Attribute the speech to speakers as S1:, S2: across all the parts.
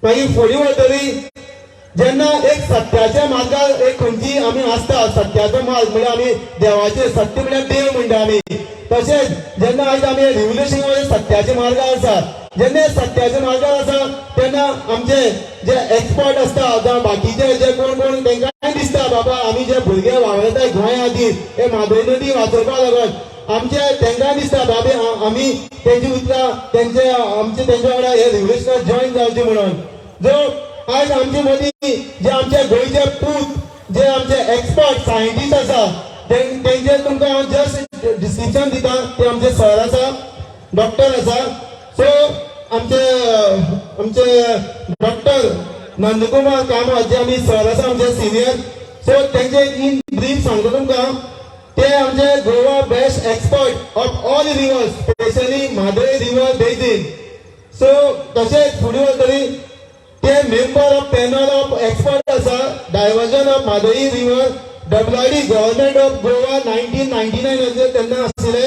S1: मागीर फुडें वतरी जेन्ना एक सत्याच्या मार्गार एक खंयची आमी आसता सत्याचो मार्ग म्हणजे आमी देवाचे सत्य म्हळ्यार देव म्हणटा आमी तशेंच जेन्ना आयज आमी रिव्होल्युशन सत्याचे मार्गार आसा जेन्ना सत्याच्या मार्गार आसा तेन्ना आमचे जे एक्सपर्ट आसता जावं बाकीचे जे कोण कोण तांकां दिसता बाबा आमी जे भुरगे वावरताय गोंया खातीर हे म्हादय नदी वाचोवपा लागून आमचे तांकां दिसता बाबा आमी तेंची उतरां तेंचे आमचे तेंच्या वांगडा हे रिव्होल्युशनाक जॉयन जावचे म्हणून जो आज आमचे मदीं जे आमचे गोंयचे पूत जे आमचे एक्सपर्ट सायंटिस्ट आसा तेंचे तुमकां हांव जस्ट डिस्क्रिप्शन दिता ते आमचे सर आसा डॉक्टर आसा सो आमचे डॉक्टर नंदकुमार कामत जे आमी सर आसा आमचे सिनियर सो तेंचे इन ब्रीफ सांगता तुमकां ते आमचे Goa best expert of all rivers specially Mhadei river basin so तशेंच फुडें वतरी ते member of panel of expert आसा diversion of Mhadei river WID government of Goa 1999 तेन्ना आशिल्ले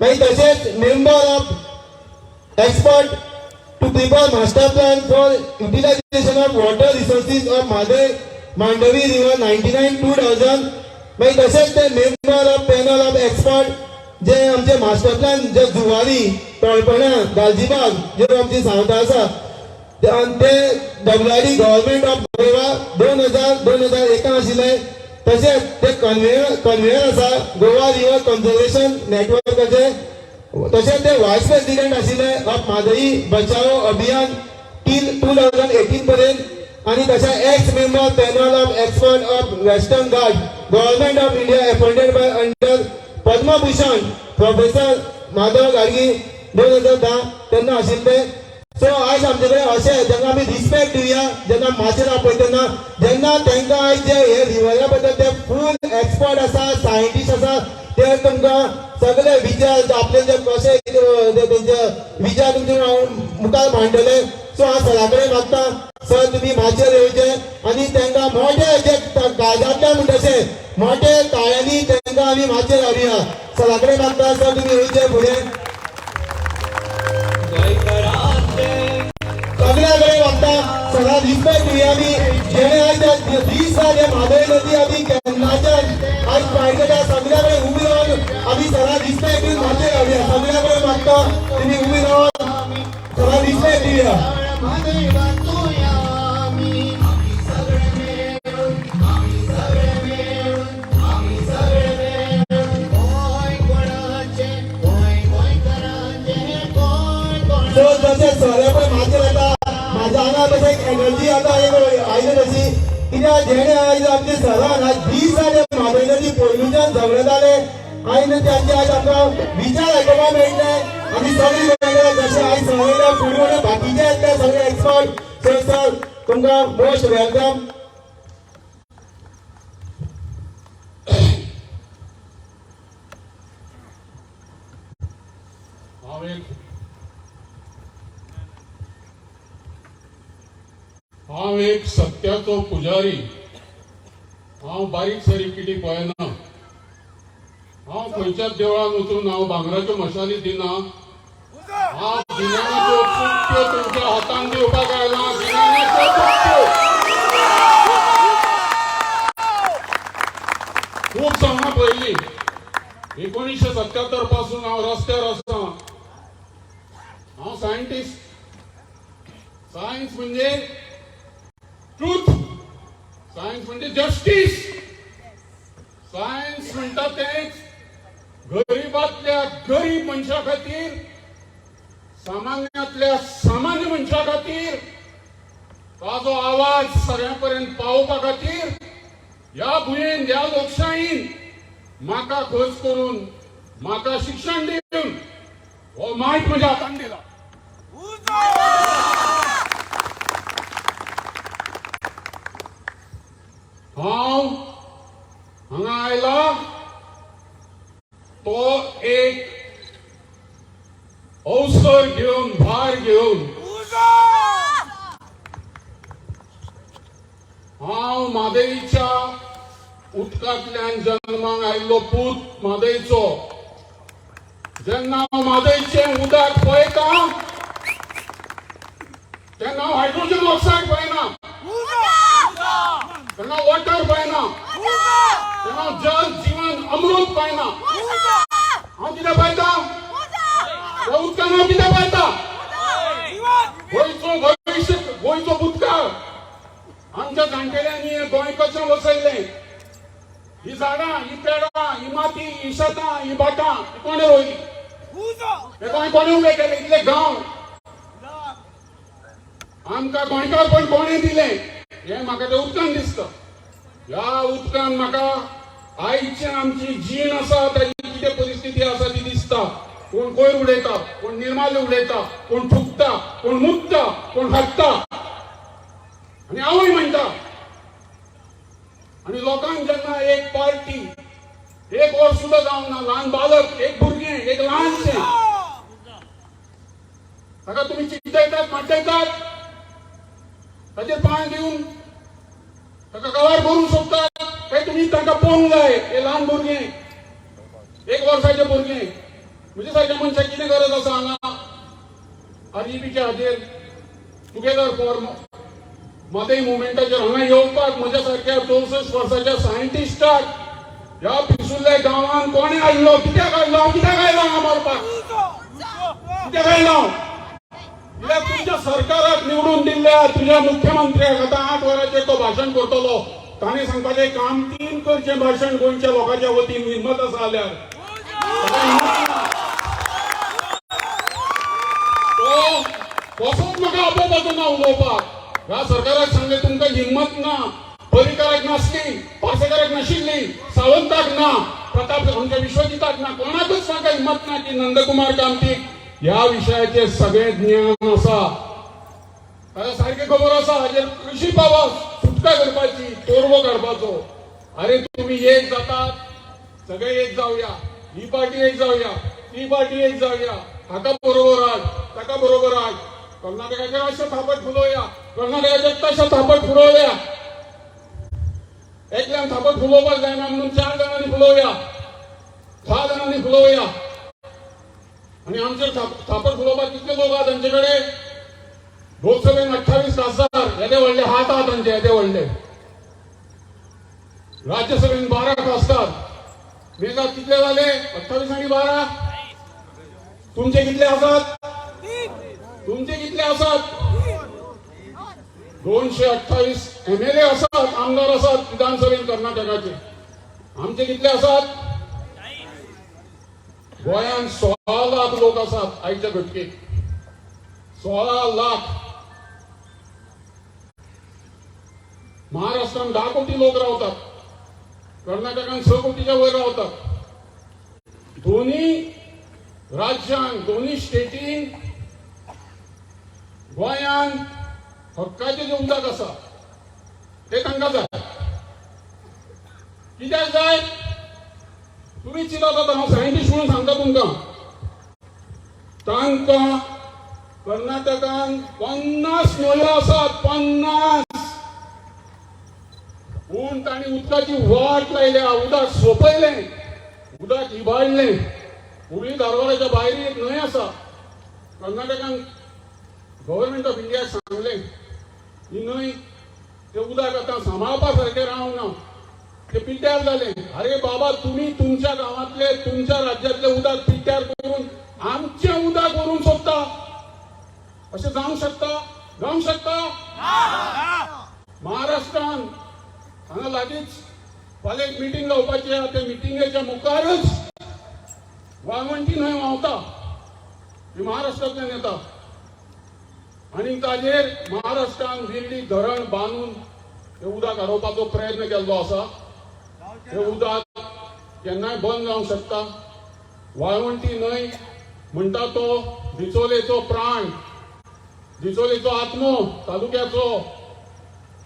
S1: मागीर तशेंच member of expert to prepare master plan for utilisation of water resources of Mhadei Mandovi river 99-2000 मागीर तशेंच ते member of panel of expert जे आमचे मास्टर प्लॅन जे जुवारी तळपणा गालजीबाग जे आमची सावता आसा ते WID गव्हर्नमेंट ऑफ गोवा 2001 आशिल्ले तशेंच ते कन्व्हेयर आसा गोवा रिवर कन्झर्वेशन नेटवर्काचे तशेंच ते व्हायस प्रेसिडेंट आशिल्ले ऑफ म्हादई बचाव अभियान टील 2018 पर्यंत आनी तशें ex member panel of expert of western Ghat government of India appointed by under Padma Bhushan professor Madhav Gadgil 2010 तेन्ना आशिल्ले सो आयज आमचे कडेन अशें जेन्ना आमी रिस्पेक्ट दिवया जेन्ना माचेर आपय तेन्ना जेन्ना तांकां आयज जे हे रिवरा बद्दल ते फूल एक्सपर्ट आसा सायंटिस्ट आसा ते तुमकां सगळे विचार आपले जे कशे तेंचे विचार तुमचे मुखार मांडटले सो हांव सरा कडेन मागता सर तुमी माचेर येवचे आनी तांकां मोठे जे काळजांतल्यान म्हणटा मोठे ताळ्यांनी तांकां आमी माचेर हाडुया सरा कडेन मागता सर तुमी येवचे फुडें सगळ्याकडे वागता सगळा रिस्पेक्ट दिया आमी जेणे आयज दीस जाले म्हादय नदी आमी केन्नाच्यान आयज पायकता सगळ्याकडे उबी रावन आमी सगळा रिस्पेक्ट दिवन माचेर हाडुया सगळ्याकडे मागता तुमी उबी रावन सगळा रिस्पेक्ट दिया जशें सगळे पळय माचेर येता म्हाज्या आंगार तशें एक एनर्जी आतां आयली तशी कित्याक जेणे आयज आमचे सरान आयज दीस जाले म्हादय नदी पयलुच्यान झगडे जाले आयज तांचे आयज आमकां विचार आयकपाक मेळटले आनी सगळीं मेळटले जशें आयज सगळे फुडें फुडें बाकीचे येतले सगळे एक्सपर्ट सर तुमकां मोस्ट वेलकम
S2: हांव एक सत्याचो पुजारी हांव बारीक सारीक कितें पळयना हांव खंयच्याच देवळान वचून हांव भांगराच्यो मशाली दिना हांव गिन्यानाच्यो चुटक्यो तुमच्या हातान दिवपाक आयला गिन्यानाच्यो चुटक्यो खूब सांगा पयलीं 1977 पासून हांव रस्त्यार आसा हांव सायंटिस्ट सायन्स म्हणजे ट्रूथ सायन्स म्हणजे जस्टिस सायन्स म्हणटा तेच गरीबातल्या गरीब मनशा खातीर सामान्यातल्या सामान्य मनशा खातीर ताजो आवाज सगळ्यांपर्यंत पावोवपा खातीर ह्या भुंयेन ह्या लोकशायेन म्हाका खर्च करून म्हाका शिक्षण दिवन हो मायक म्हज्या हातान दिला हांव हांगा आयला तो एक अवसर घेवन भार घेवन हांव म्हादईच्या उदकांतल्यान जल्माक आयिल्लो पूत म्हादईचो जेन्ना हांव म्हादईचें उदक पळयता त्यांना हायड्रोजन ऑक्साईड पाहिना, त्यांना वॉटर पाहिना, त्यांना जल जीवन अमृत पाहिना. हांव कितें पळयता? ह्या उदकान हांव कितें पळयता? गोंयचो भविश्य, गोंयचो भूतकाळ. आमच्या जाणटेल्यांनी हें गोंय कशें वसयलें. ही झाडां, ही पेडां, ही माती, ही शेतां, ही भाटां कोणें रोयली? हे गोंय कोणें उबें केलें? इतले गांव आमकां गोंयकारपण कोणें दिलें हें म्हाका त्या उदकान दिसता. ह्या उदकान म्हाका आयची आमची जीण आसा ताची कितें परिस्थिती आसा ती दिसता. कोण कोयर उडयता, कोण निर्माल्य उडयता, कोण थुकता, कोण मुतता, कोण हाडटा आनी हांवूय म्हणटा. आनी लोकांक जेन्ना एक पार्टी, एक वर्स सुद्दां जावंक ना, ल्हान बालक, एक भुरगें, एक ल्हानशें, ताका तुमी चिड्डयतात, माड्डयतात, ताचेर पांय दिवन ताका गवार करूंक सोदतात काय तुमी ताका पळोवंक जाय. हे ल्हान भुरगें, एक वर्साचें भुरगें, म्हजे सारक्या मनशाक कितें गरज आसा हांगा आरजीपीच्या हाजेर टुगेदर फॉर मादई मुवमेंटाचेर हांगा येवपाक? म्हज्या सारक्या 64 वर्साच्या सायंटिस्टाक ह्या पिसुल्ल्या गांवांत कोणें हाडलो? कित्याक हाडलो? हांव कित्याक आयलो हांगा मारपाक? कित्याक आयलो? कित्याक तुमच्या सरकाराक निवडून दिल्ल्या तुझ्या मुख्यमंत्र्याक आतां 8 वरांचेर तो भाशण करतलो. ताणें सांगपाचें काम 3 करचें भाशण गोंयच्या लोकांच्या वतीन हिम्मत आसा जाल्यार तो कसोच म्हाका आपोवपाचो ना उलोवपाक. ह्या सरकाराक सांगलें तुमकां हिम्मत ना, पर्रीकाराक नासली, पार्सेकाराक नाशिल्ली, सावंताक ना, प्रताप आमच्या विश्वजिताक ना, कोणाकच म्हाका हिम्मत ना की नंदकुमार कामतीक ह्या विशयाचेर सगळें ज्ञान आसा. ताका सारकें खबर आसा हाजेर कशी बाबा सुटका करपाची, तोरवो काडपाचो. अरे तुम्ही एक जातात, सगळे एक जावया, ही पार्टी एक जावया, ती पार्टी एक जावया, हाका बरोबर हाड, ताका बरोबर हाड, कर्नाटकाचेर अशें थापट फुलोवया, कर्नाटकाचेर तशें थापट फुलोवया. एकल्यान थापट फुलोवपाक जायना म्हणून 4 जाणांनी फुलोवया, 6 जाणांनी फुलोवया. आणि आमचेर थापट फुलोवपाक कितले लोक आहात तांचे कडेन? लोकसभेन 28 खासदार, येदे व्हडले हात आहात तांचे, येदे व्हडले. राज्यसभेन 12 खासदार, मेघात कितले जाले? 28 आणि 12. तुमचे कितले आसात? तुमचे कितले आसात? 228 MLA आसात, आमदार आसात विधानसभेन कर्नाटकाचे. आमचे कितले आसात? गोंयांत 16 लाख लोक आसात आयच्या घटकेक. 16 लाख. महाराष्ट्रात 10 कोटी लोक रावतात, कर्नाटकात 6 कोटीच्या वयर रावतात. दोन्ही राज्यांक, दोन्ही स्टेटीन गोंयांत हक्काचें जें उदक आसा तें तांकां जाय. कित्याक जाय? तुमी चिंततात, हांव सायंटिस्ट म्हणून सांगता तुमकां, तांकां कर्नाटकांत 50 न्हंयो आसात, 50. पूण तांणी उदकाची वाट लायल्या, उदक सोंपयलें, उदक इबाडलें. हुबळी धारवाडाच्या भायर एक न्हंय आसा. कर्नाटकान गव्हर्नमेंट ऑफ इंडियाक सांगलें ही न्हंय तें उदक आतां सांबाळपा सारकें रावना, तें पिड्ड्यार जालें. अरे बाबा, तुम्ही तुमच्या गांवांतले, तुमच्या राज्यांतले उदक पिड्ड्यार करून आमचें उदक व्हरून सोदता? अशें जावंक शकता? जावंक शकता? महाराष्ट्रान हांगा लागींच फाल्यां एक मिटींग जावपाची आहा. त्या मिटिंगेच्या मुखारच वाळवंटी न्हंय व्हांवता, ही महाराष्ट्रांतल्यान येता. आनी ताजेर महाराष्ट्रान विर्डी धरण बांदून हे उदक हाडोवपाचो प्रयत्न केल्लो आसा. हे उदक केन्नाय बंद जावंक शकता. वाळवंटी न्हंय म्हणटा तो बिचोलेचो प्राण, बिचोलेचो आत्मो तालुक्याचो.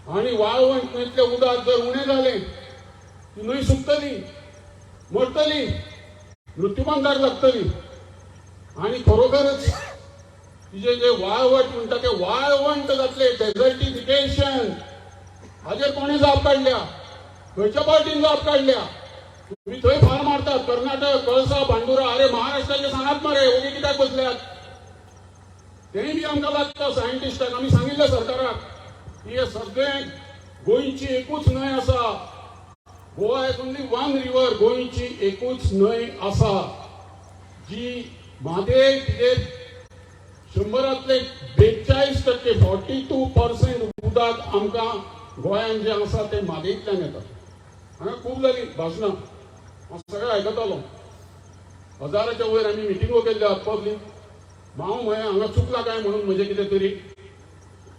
S2: आणि वाळवंट न्हंयतलें उदक जर उणें जालें ती न्हंय सुकतली, मरतली, मृत्यूबंधाक लागतली. आणि खरोखरच तिजे जे वाळवट म्हणटा ते वाळवंट जातले, डेझर्टिफिकेशन. हाजेर कोणी जाप काडल्या? खंयच्या पार्टीन जाप काडल्या? तुम्ही थंय फार मारतात, कर्नाटक, कळसा, बांडुरा. अरे महाराष्ट्राचे सांगात मरे, ओगी कित्याक बसल्यात? तेय बी आमकां लागता सायंटिस्टाक. आमी हे सगळे गोंयची एकूच न्हंय आसा. Goa is only one river. गोंयची एकूच न्हंय आसा जी म्हादेव तिजे 100तले 42% 42% उदक आमकां गोंयांत जें आसा तें म्हादेंतल्यान येता. हांगा खूब जाली भाशणां, हांव सगळें आयकतालो. हजाराच्या वयर आमी मिटिंगो केल्ल्यो आसात पब्लीक. हांव म्हळें हांगा चुकलां काय म्हणून म्हजें कितें तरी.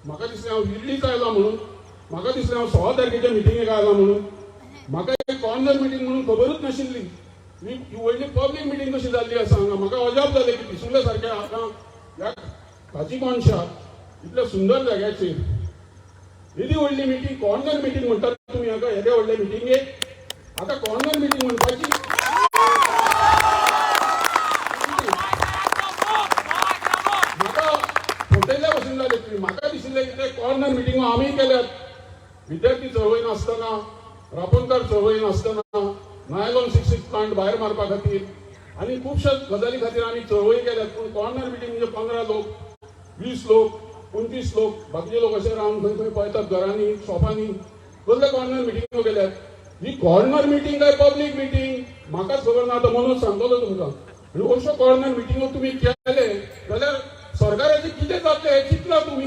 S2: म्हाका दिसलें हांव विर्लीच आयला म्हणून. म्हाका दिसलें हांव 16 तारखेच्या मिटिंगेक आयला म्हणून. म्हाका एक कॉर्नर मिटींग म्हणून खबरूच नाशिल्ली. ही व्हडली पब्लीक मिटींग कशी जाल्ली आसा हांगा. म्हाका अजाप जालें की पिसुले सारक्या हाका ह्या खाची कोणशाक इतल्या सुंदर जाग्याचेर येदी व्हडली मिटींग, कॉर्नर मिटींग म्हणटात तुमी हाका. येदे व्हडले मिटींगेक आतां कॉर्नर मिटींग म्हणपाची. म्हाका फटयल्या भशेन जालें तुमी. म्हाका दिशिल्लें की ते कॉर्नर मिटींग आमी केल्यात. विद्यार्थी चळवळीन आसतना, रापणकार चळवळीन आसतना, नायलॉन 66 प्लांट भायर मारपा खातीर आनी खुबश्या गजाली खातीर आमी चळवळी केल्यात. पूण कॉर्नर मिटींग म्हणजे 15 लोक, 20 लोक, 25 लोक, बाकीचे लोक अशे रावन खंय खंय पळयतात घरांनी, शॉपांनी. कसले कॉर्नर मिटींगो केल्यात. ही कॉर्नर मिटींग काय पब्लीक मिटींग म्हाकाच खबर ना. आतां मनोज सांगतलो तुमकां. आनी अश्यो कॉर्नर मिटींगो तुमी केले जाल्यार सरकाराचें कितें जातलें हें चिंतलां तुमी?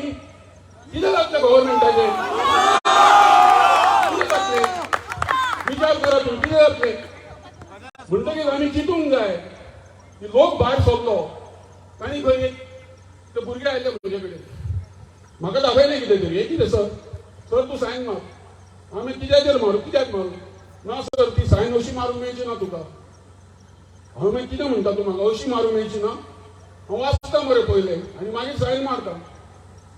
S2: कितें जातलें गव्हर्मेंटाचें? कितें जातलें विचार करा तुम्ही. कितें जातलें म्हणटकीच आमी चिंतूंक जाय की लोक भायर सरलो. तांणी खंय ते भुरगे आयले म्हजे कडेन. म्हाका दाखयलें कितें तरी. हें कितें सर? सर तूं सायन मार. हांवें कित्याचेर मारूं? कित्याक मारूं? ना सर ती सायन अशी मारूंक मेळची ना तुका. हांव मागीर कितें म्हणटा तूं म्हाका अशी मारूंक मेळची ना? हांव वाचता मरे पयलें आनी मागीर सायन मारता.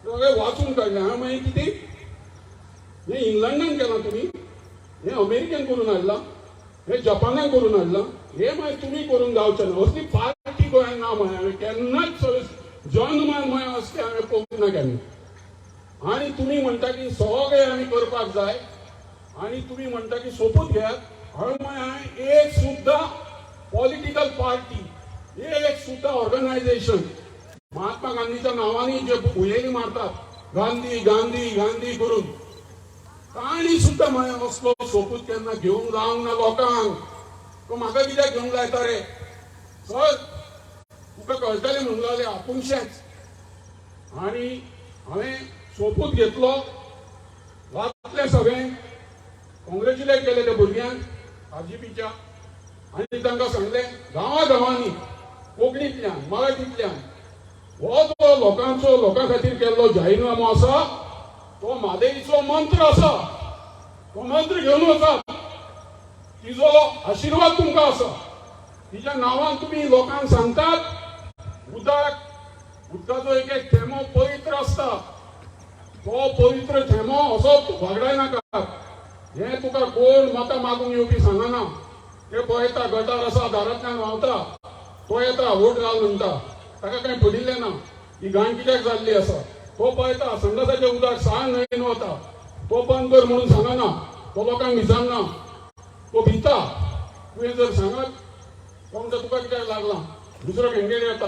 S2: सगळें वाचून काडलें. हांवें मागीर कितें हें इंग्लंडान केलां तुमी? हें अमेरिकेन करून हाडलां? हें जपानान करून हाडलां? हें मागीर तुमी करून जावचें ना. असली पार्टी गोंयांत ना म्हळें. हांवें केन्नाच जन्मान म्हळें असलें हांवें पळोवंक ना केन्ना. आनी तुमी म्हणटा की सगळें आमी करपाक जाय आनी तुमी म्हणटा की सोपूत घेयात. हांवें एक सुद्दां पॉलिटिकल पार्टी, एक सुद्दां ऑर्गनायझेशन महात्मा गांधीच्या नांवांनी जे उयेरी मारतात गांधी गांधी गांधी करून, ताणी सुद्दां म्हळें असलो सोपूत केन्ना घेवंक जावंक ना लोकांक. तो म्हाका कित्याक घेवंक लायता रे? सर तुका कळटलें म्हणून लागलें आपुणशेंच. आनी हांवें सोपूत घेतलो, घातलें सगळें, कॉंग्रेच्युलेट केले त्या भुरग्यांक आरजीपीच्या. आनी तांकां सांगलें गांवांनी कोंकणींतल्यान मराठींतल्यान हो जो लोकां खातीर केल्लो जाहीरनामो आसा तो म्हादेवीचो मंत्र आसा. तो मंत्र घेवन वचात. तिजो आशिर्वाद तुमकां आसा. तिच्या नांवान तुमी लोकांक सांगतात उदकाचो एक एक थेंबो पवित्र आसता. तो पवित्र थेंबो असो वगडाय नाकात. हें तुका कोण म्हाका मागूंक येवपी सांगना. ते पळयता गटार आसा दारांतल्यान व्हांवता, तो येता वोट घाल म्हणटा. ताका कांय पडिल्लें ना ही घाण कित्याक जाल्ली आसा. तो पळयता संडासाचें उदक साळ न्हंयेन वता, तो बंद कर म्हणून सांगना. तो लोकांक विचारना. तो भिता. तुवें जर सांगत तो म्हणटा तुका कित्याक लागलां. दुसरो कॅन्डिडेट येता,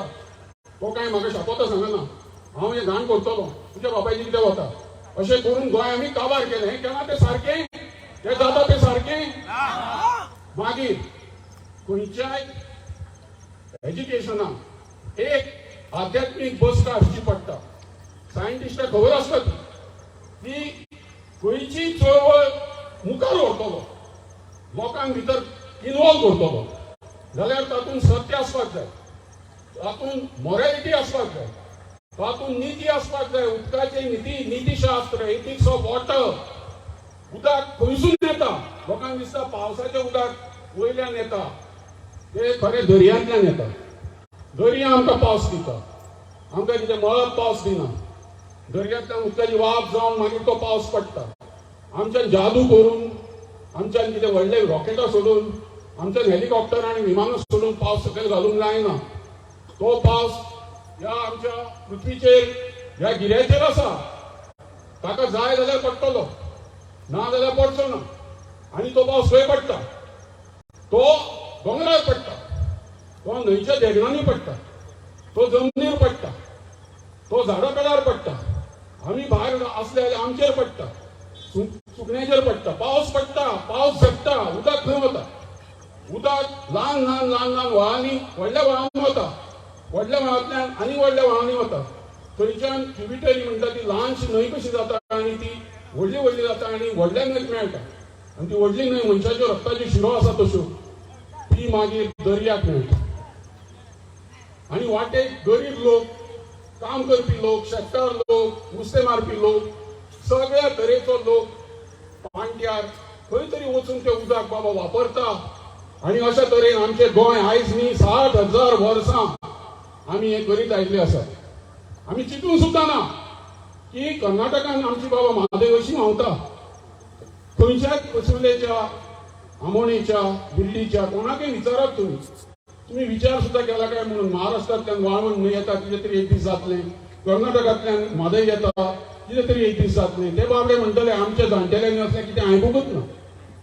S2: तो कांय म्हाका शापोता सांगना. हांव हें घाण करतलो, तुज्या बापायचें कितें वता. अशें करून गोंय आमी काबार केलें. हें केलां तें सारकें? तें जाता तें सारकें? मागीर खंयच्याय एज्युकेशनाक एक आध्यात्मीक बसका आसची पडटा. सायंटिस्टांक खबर आसता ती खंयची चळवळ मुखार व्हरतलो, लोकांक भितर इनवॉल्व करतलो जाल्यार तातूंत सत्य आसपाक जाय, तातूंत मॉरॅलिटी आसपाक जाय, तातूंत नीती आसपाक जाय. उदकाची नीतीशास्त्र, एथिक्स ऑफ वॉटर. उदक खंयसून येता. लोकांक दिसता पावसाचें उदक वयल्यान येता. ते खरें दर्यांतल्यान येता. दर्या आमकां पावस दिता. आमकां कितें मळब पावस दिना. दर्यांतल्यान उदकाची वाफ जावन मागीर तो पावस पडटा. आमच्यान जादू करून, आमच्यान कितें व्हडले रॉकेटां सोडून, आमच्यान हेलिकॉप्टर आनी विमानां सोडून पावस सकयल घालूंक जायना. तो पावस ह्या आमच्या पृथ्वीचेर ह्या गिऱ्याचेर आसा. ताका जाय जाल्यार पडटलो, ना जाल्यार पडचो ना. आनी तो पावस खंय पडटा? तो दोंगरार पडटा, तो न्हंयच्या देगणांनी पडटा, तो जमनीर पडटा, तो झाडां कडार पडटा. आमी भायर आसले आसले जाल्यार आमचेर पडटा, सुकण्याचेर पडटा. पावस पडटा, पावस झडटा, उदक खंय वता? उदक ल्हान ल्हान ल्हान ल्हान व्हाळांनी व्हडल्या व्हाळांनी वता, व्हडल्या व्हाळांतल्यान आनी व्हडल्या व्हाळांनी वता. थंयच्यान ट्रिब्युटरी म्हणटा ती ल्हानशी न्हंय कशी जाता आनी ती व्हडली व्हडली जाता आनी व्हडल्या न्हंयक मेळटा. आनी ती व्हडली न्हंय मनशाच्यो रक्ताच्यो शिरो आसा तश्यो ती मागीर दर्याक मेळटा. आनी वाटेक गरीब लोक, काम करपी लोक, शेतकार लोक, नुस्तें मारपी लोक, सगळ्या तरेचो लोक पाणट्यार खंय तरी वचून तें उदक बाबा वापरता. आनी अशा तरेन आमचें गोंय आयज न्ही 60,000 वर्सां आमी हें करीत आयिल्ले आसात. आमी चिंतून सुद्दां ना की कर्नाटकान आमची बाबा म्हादेव अशी व्हांवता. खंयच्याच कसुलेच्या, आमोणेच्या, दिल्लीच्या कोणाकय विचारात तुम्ही विचार सुद्धा केला काय म्हणून. महाराष्ट्रांतल्यान वाळवंट न्हंय येता कितें तरी एक दीस जातलें, कर्नाटकांतल्यान म्हादय येता कितें तरी एक दीस जातलें. ते बाबडे म्हणटले आमच्या जाणटेल्यांनी असलें कितें आयकूंकच ना.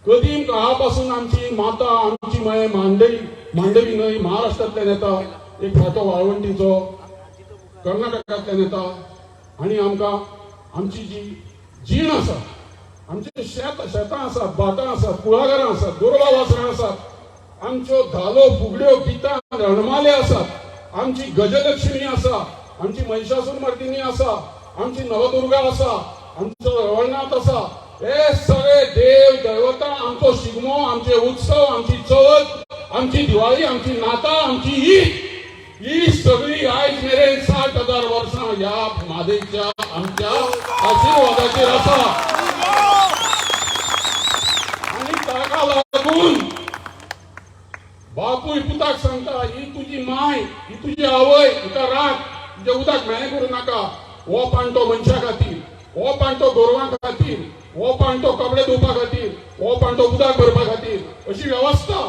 S2: कदीम काळा पासून आमची माता, आमची मांडवी न्हंय महाराष्ट्रांतल्यान येता, एक फाटो वाळवंटीचो कर्नाटकांतल्यान येता. आनी आमकां आमची जी जीण आसा, आमचे शेतां आसात, भाटां आसात, कुळागरां आसात, गोरवां वासरां आसात, आमच्यो धालो, फुगड्यो, गितां, रणमाले आसात, आमची गजलक्ष्मी आसा, आमची महिषासूर मर्दिनी आसा, आमची नवदुर्गा आसा, आमचो रवळनाथ आसा. हे सगळे देव दैवतां, आमचो शिगमो, आमचे उत्सव, आमची चवथ, आमची दिवाळी, आमची नाताळ, आमची ईद, ही सगळी आयज मेरेन 60,000 वर्सां ह्या म्हादेच्या आमच्या आशिर्वादाचेर आसा. आनी ताका लागून बापूय पुताक सांगता, ही तुजी माय, ही तुजी आवय, हिका राख, तुजें उदक म्हेळें करूं नाका. हो पाणटो मनशा खातीर, हो पाणटो गोरवां खातीर, हो पाणटो कपडे धुवपा खातीर, हो पाणटो उदक भरपा खातीर अशी वेवस्था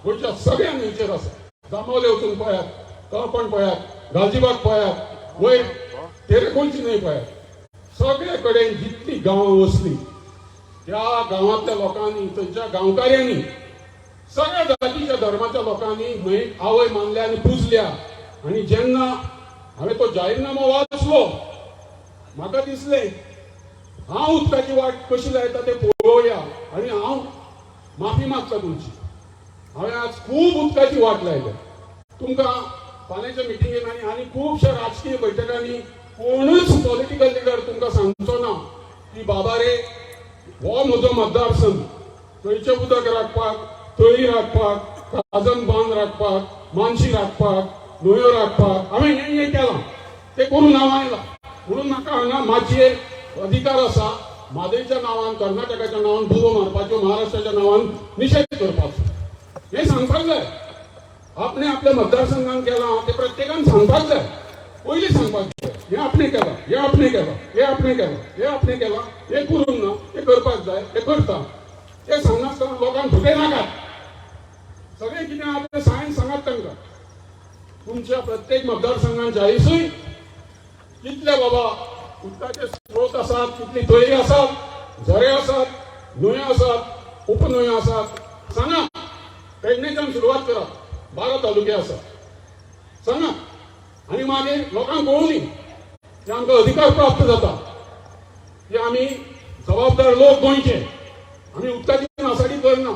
S2: गोंयच्या सगळ्या न्हंयचेर आसा. जांबावले वचून पळयात, कळपण पळयात, गालजीबाग पळयात, वयर तेरेखोलची न्हंय पळयात. सगळे कडेन जितली गांवां वसली त्या गांवांतल्या लोकांनी, थंयच्या गांवकार्यांनी, सगळ्या जातीच्या धर्माच्या लोकांनी न्हंय आवय मानल्या आनी पुजल्या. आनी जेन्ना हांवें तो जाहीरनामो वाचलो म्हाका दिसलें हांव उदकाची वाट कशी लायता तें पळोवया आनी हांव माफी मागता तुमची. हांवें आज खूब उदकाची वाट लायल्या. तुमकां फाल्यांच्या मिटिंगेन आनी खुबशा राजकीय बैठकांनी कोणूच पॉलिटिकल लिडर तुमकां सांगचो ना की बाबा रे हो म्हजो मतदारसंघ, थंयचें उदक राखपाक, तळी राखपाक, काजन बांद राखपाक, मानशी राखपाक, न्हंयो राखपाक हांवें हें केलां, तें करून हांव आयलां. म्हणून म्हाका हांगा मातये अधिकार आसा म्हादयच्या नांवान, कर्नाटकाच्या नांवान धुलो मारपाच्यो, महाराष्ट्राच्या नांवान निशेध करपाचो. हें सांगपाक जाय. आपणे आपल्या मतदारसंघान केलां तें प्रत्येकान सांगपाक जाय. पयलीं सांगपाक जाय हें आपणें केलां, हें आपणें केलां, हें आपणें केलां, हें आपणें केलां, हें करूंक ना, हें करपाक जाय, हें करता. तें सांगनासतना लोकांक फुटे नाकात. सगळें कितें आहा तें सांगात तांकां. तुमच्या प्रत्येक मतदारसंघान चाळीसूय कितले बाबा उदकाचे स्त्रोत आसात, कितली तळी आसात, झरे आसात, न्हंयो आसात, उपन्हंयो आसात, सांगा. पेडणेच्यान सुरवात करात. 12 तालुके आसात, सांगा. आनी मागीर लोकांक कळूं दी की आमकां अधिकार प्राप्त जाता, की आमी जबाबदार लोक गोंयचे. आमी उदकाची नासाडी करना.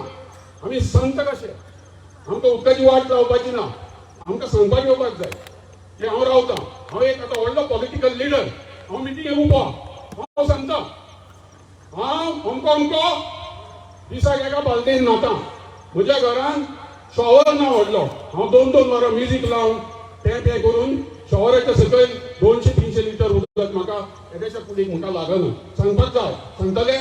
S2: आमी संत कशे. आमकां उदकाची वाट लावपाची ना. आमकां सांगपाक येवपाक जाय की हांव रावतां. हांव एक आतां व्हडलो पॉलिटिकल लिडर. हांव मिटिंगेक उबो. हांव सांगता हांव अमको दिसाक एका बालदेन न्हातां. म्हज्या घरान शॉवर ना व्हडलो. हांव 2-2 वरां म्युजीक लावन पे करून शॉवराच्या सकयल 200-300 लिटर उदक म्हाका एकाच्या कुडीक म्हाका लागना. सांगपाक जाय. सांगतले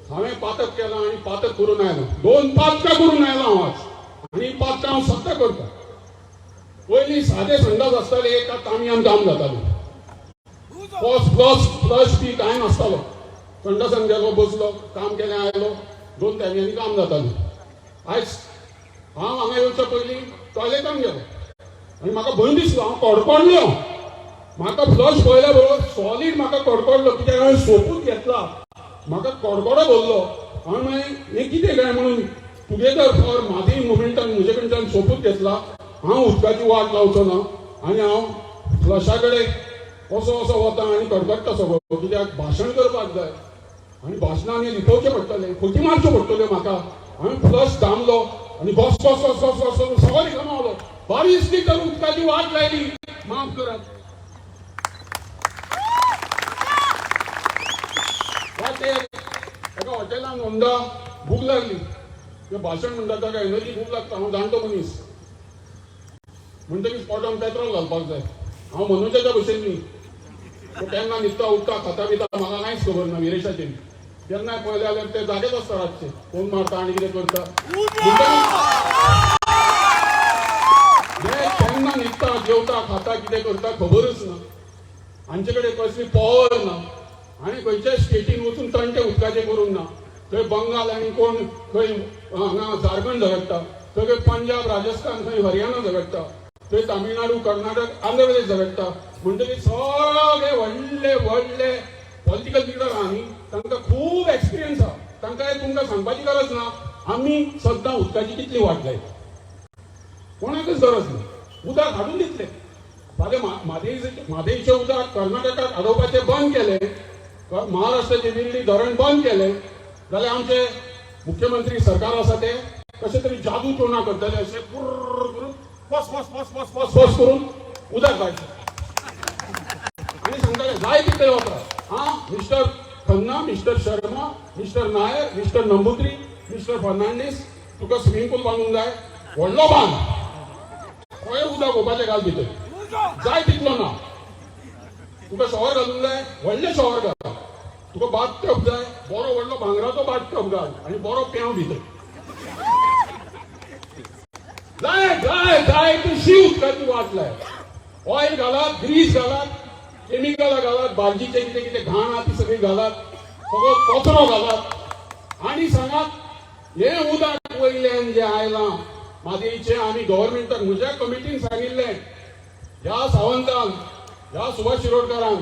S2: हांवें पातक केलां आनी पातक करून आयलां. 2 पातकां करून आयलां हांव आज. आनी पातकां हांव सद्दां करतां. पयलीं सादे संडास आसताले, एका तामयान काम जातालें. फ्लश बी कांय नासतालो. संडासान गेलो, बसलो, काम केलें, आयलो, 2 तामयांनी काम जातालें. आयज हांव हांगा येवच्या पयलीं टॉयलेटान गेलो आनी म्हाका भंय दिसलो. हांव कडकडलो. म्हाका फ्लश पळयल्या बरोबर सॉलीड म्हाका कडकडलो. कित्याक हांवें सोपूच घेतला. म्हाका कडकडो भरलो. हांवें मागीर हें कितें काय म्हणून टुगेदर फॉर म्हादय मुवमेंटान म्हजे कडच्यान सोपूत घेतला. हांव उदकाची वाट लावचो ना. आनी हांव फ्लशा कडेन असो वता आनी कडकडटा सगळो कित्याक भाशण करपाक जाय आनी भाशणांनी लिपोवचें पडटलें खोटी मारच्यो पडटल्यो म्हाका हांवें फ्लश दामलो आनी घोस घोस घोस घोस घोस करून सगळो रिकामो जालो बारीक दिसली तर उदकाची वाट लायली माफ करात एका हॉटेलान वंदा भूक लागली ते भाशण म्हणटा ताका एनर्जी खूब लागता हांव जाणटो मनीस म्हणटकीच पोटान पेट्रोल घालपाक जाय हांव मनोजाच्या भशेन न्ही तो केन्ना न्हिदता उठता खाता बिता म्हाका कांयच खबर ना विरेशाचेर केन्नाय पळयलें जाल्यार ते जागेच आसता रातचे फोन मारता आनी कितें करता केन्ना न्हिदता जेवता खाता कितें करता खबरच ना हांचे कडेन कसली पॉवर ना आनी खंयच्याय स्टेटीन वचून तंटे उदकाचे करूंक ना थंय बंगाल आनी कोण खंय हांगा झारखंड झगडटा थंय पंजाब राजस्थान खंय हरियाणा झगडटा थंय तामिळनाडू कर्नाटक आंध्र प्रदेश झगडटा म्हणटकीर सगळे व्हडले व्हडले पॉलिटिकल लिडर आहा न्ही तांकां खूब एक्सपिरियन्स आहा तांकां हें तुमकां सांगपाची गरज ना आमी सद्दां उदकाची कितली वाट लायता कोणाकच गरज ना उदक हाडून दितले फाल्यां म्हादेईचें उदक कर्नाटकाक हाडोवपाचें बंद केलें महाराष्ट्राचें दिल्ली धरण बंद केलें जाल्यार आमचे मुख्यमंत्री सरकार आसा ते कशें तरी जादू टोना करतले अशें पुर्र करून फस फस फस फस फस फस करून उदक घालचें आनी सांगताले जाय तितले वता हां mister Khanna mister Sharma mister Nair mister Namboodiri mister Fernandes तुका स्विमींग पूल बांदूंक जाय व्हडलो बांद खंय उदक ओपाचें घाल भितर जाय तितलो ना तुका शॉवर घालूंक जाय व्हडलें शॉवर घाल तुका बाथ टब जाय बरो व्हडलो भांगराचो बाथ टब घाल आनी बरो पेंव भितर जाय जाय जाय तशी उदकाची वाट लाय ऑयल घालात ग्रीस घालात केमिकल घालात भालजीचे कितें कितें घाण आहा ती सगळी घालात सगळो कचरो घालात आनी सांगात हें उदक वयल्यान जें आयलां म्हादेईचें आमी गव्हर्मेंटाक म्हज्या कमिटीन सांगिल्लें ह्या सावंतान ह्या सुभाष शिरोडकारान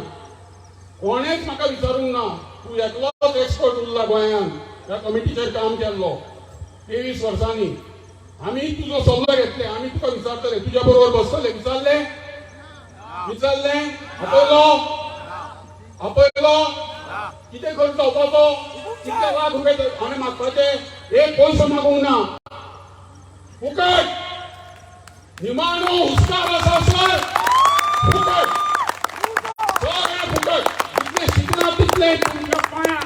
S2: कोणेच म्हाका विचारूंक ना तूं एकलोच एक्सपर्ट उरला गोंयांत ह्या कमिटीचेर काम केल्लो 23 वर्सांनी आमी तुजो सल्लो घेतले आमी तुका विचारतले तुज्या बरोबर बसतले विचारले आपयलो कितें खर्च जावपाचो कितले लाख रुपये हांवें मागपाचे एक पयसो मागूंक ना फुकट निमाणो हुस्कार आसा सर फुकट सगळें फुकट जितलें शिकना तितलें तुमच्या पांयां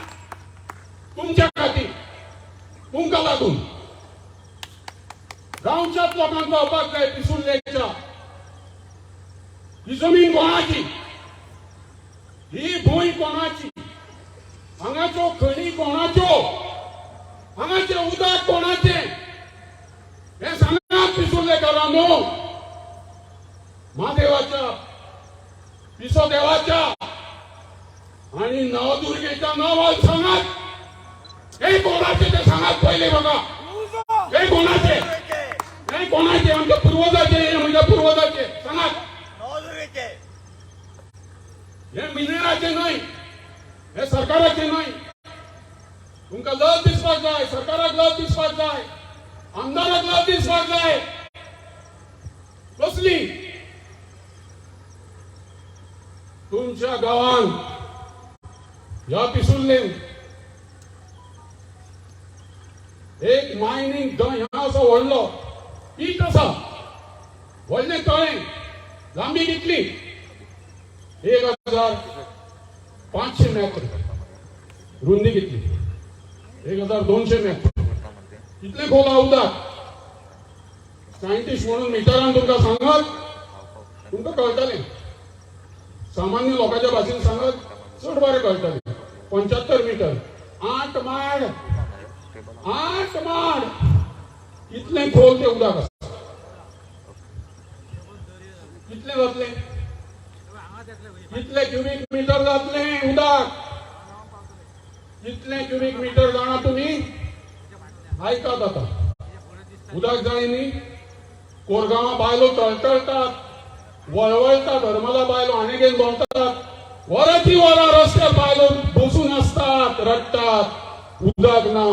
S2: तुमच्या खातीर तुमकां लागून गांवच्याच लोकांक कळपाक जाय पिसुर्लेच्या ही जमीन कोणाची ही भूंय कोणाची हांगाच्यो खणी कोणाच्यो हांगाचें उदक कोणाचें हें सांगात पिसुर्लेकारांनो महादेवाच्या पिसो देवाच्या आणि नवदुर्गेच्या नांवान सांगात हे कोणाचे ते सांगात पहिले बघा हे कोणाचे हे कोणाचे आमच्या पूर्वजाचे हे म्हणजे पूर्वजाचे सांगात हे मिनेराचे नाही हे सरकाराचे नाही तुमका लज दिसपाक जाय सरकाराक लज दिसपाक जाय आमदाराक लज दिसपाक जाय कसली तुमच्या गावान ह्या पिसुर्लेन एक मायनिंग ह्या असो व्हडलो पीट आसा व्हडलें तळें लांबी कितली 1500 मेत्र रुंदी कितली 1200 मेत्र कितलें खोल आहा उदक सायंटिस्ट म्हणून मिटरान तुमकां सांगत तुमकां कळटलें सामान्य लोकांच्या भाशेन सांगत चड बरें कळटलें 75 मीटर 8 माड कितलें खोल तें उदक आसा कितलें जातलें कितले क्युबिक मीटर जातलें उदक कितले क्युबिक मीटर जाणा तुमी आयकात आतां उदक जाय न्ही कोरगांवा बायलो तळतळटात वळवळटा धर्मला बायलो आनेगेन भोंवतात वरांची वरां रस्त्यार बायलो बसून आसतात रडटात उदक ना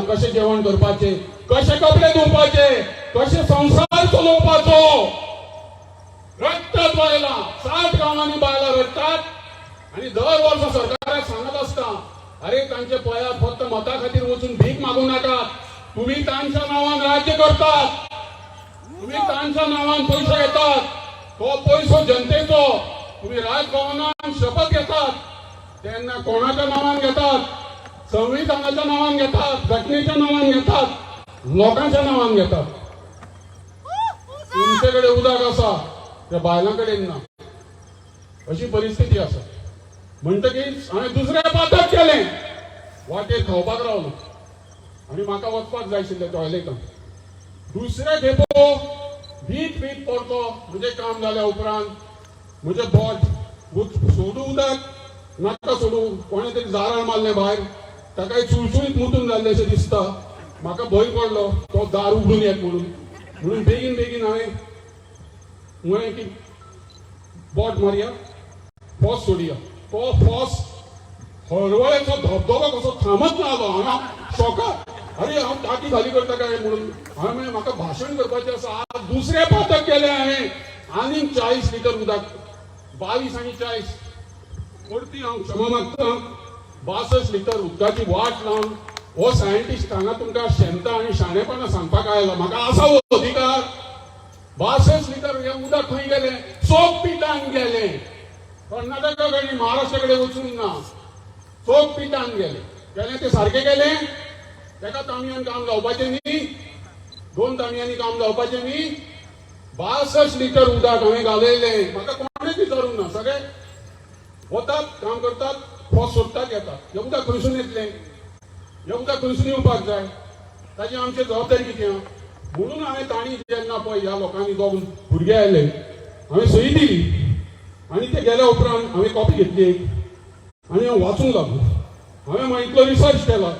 S2: कशें जेवण करपाचें कशे कपडे धुवपाचे कशे संसार चलोवपाचो रडटा 60 गावांनी बायला रडतात आणि दर वर्ष सरकाराक सांगत असता अरे तांचे पयार फक्त मता खातीर वचून भीक मागू नाका तुम्ही तांच्या नावान राज्य करतात तुम्ही तांच्या नावान पैसे घेतात तो पैसो जनतेचो तुम्ही राजभवनात शपथ घेतात त्यांना कोणाच्या नावान घेतात संविधानाच्या नावान घेतात घटनेच्या नावान घेतात लोकांच्या नावान घेतात तुमच्याकडे उदक असा त्या बायलांकडे ना अशी परिस्थिती असा म्हणटकीच हांवें दुसरें पातक केलें वाटेर खावपाक रावलो आनी म्हाका वचपाक जाय आशिल्लें टॉयलेटांत दुसरे खेपो भीत पडतो म्हजें काम जाल्या उपरांत म्हजें बोट सोडू उदक नाका सोडू कोणें तरी जाराळ मारलें भायर ताकाय चुळचुळीत मुतून जाल्लें अशें दिसता म्हाका भंय पडलो तो दार उगडून येत म्हणून बेगीन हांवें म्हळें की बोट मारया फॉस सोडया तो फॉस हळवळेचो धबधबो कसो थांबत ना आलो हांव शॉकाक अरे हांव टाकी खाली करता काय म्हणून हांवें म्हळें म्हाका भाशण करपाचें आसा आज दुसरें पातक केलें हांवें आनीक 40 लिटर उदक 22 आनी 40 परती हांव क्षमा मागता 62 लिटर उदकाची वाट लावन हो सायंटिस्ट हांगा तुमकां शेमता आनी शाणेपणां सांगपाक आयला म्हाका आसा हो अधिकार 62 लिटर हें उदक खंय गेलें चोक पिठान गेलें कर्नाटका कडेन महाराष्ट्रा कडेन वचून ना चोक पिठान गेलें ते सारकें गेलें तेका तांबयान काम जावपाचें न्ही 2 तांबयांनी काम जावपाचें न्ही 62 लिटर उदक हांवें घालयलें म्हाका कोणेच विचारूंक ना सगळे वतात काम करतात फॉस सोडटात येतात हें उदक खंयसून येतलें हें उदक खंयसून येवपाक जाय ताची आमची जबाबदारी कितें म्हणून हांवें तांणी जेन्ना पळय ह्या लोकांनी दोन भुरगे आयले हांवें सही दिली आनी ते गेल्या उपरांत हांवें कॉपी घेतली एक आनी हांव वाचूंक लागलो हांवें मागीर इतलो रिसर्च केला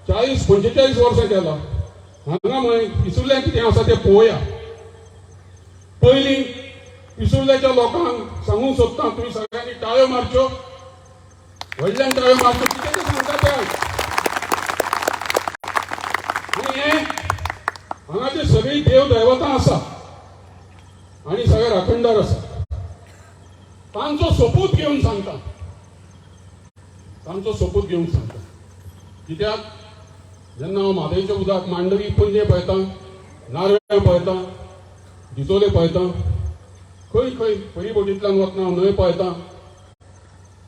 S2: 40-45 वर्सां केला हांगा मागीर पिसुर्ल्या कितें आसा तें पळोवया पयलीं पिसुर्ल्याच्या लोकांक सांगूंक सोदता तुमी सगळ्यांनी टाळयो मारच्यो व्हडल्यान टाळयो मारच्यो कितें तें सांगता तें आनी हें हांगाचे सगळी देव दैवतां आसा आनी सगळे राखणदार आसा तांचो सोपूत घेवन सांगता कित्याक जेन्ना हांव म्हादयचें उदक मांडवी पणजे पळयता नारव्यां पळयता दिचोले पळयता खंय परिबोटींतल्यान वतना हांव न्हंय पळयता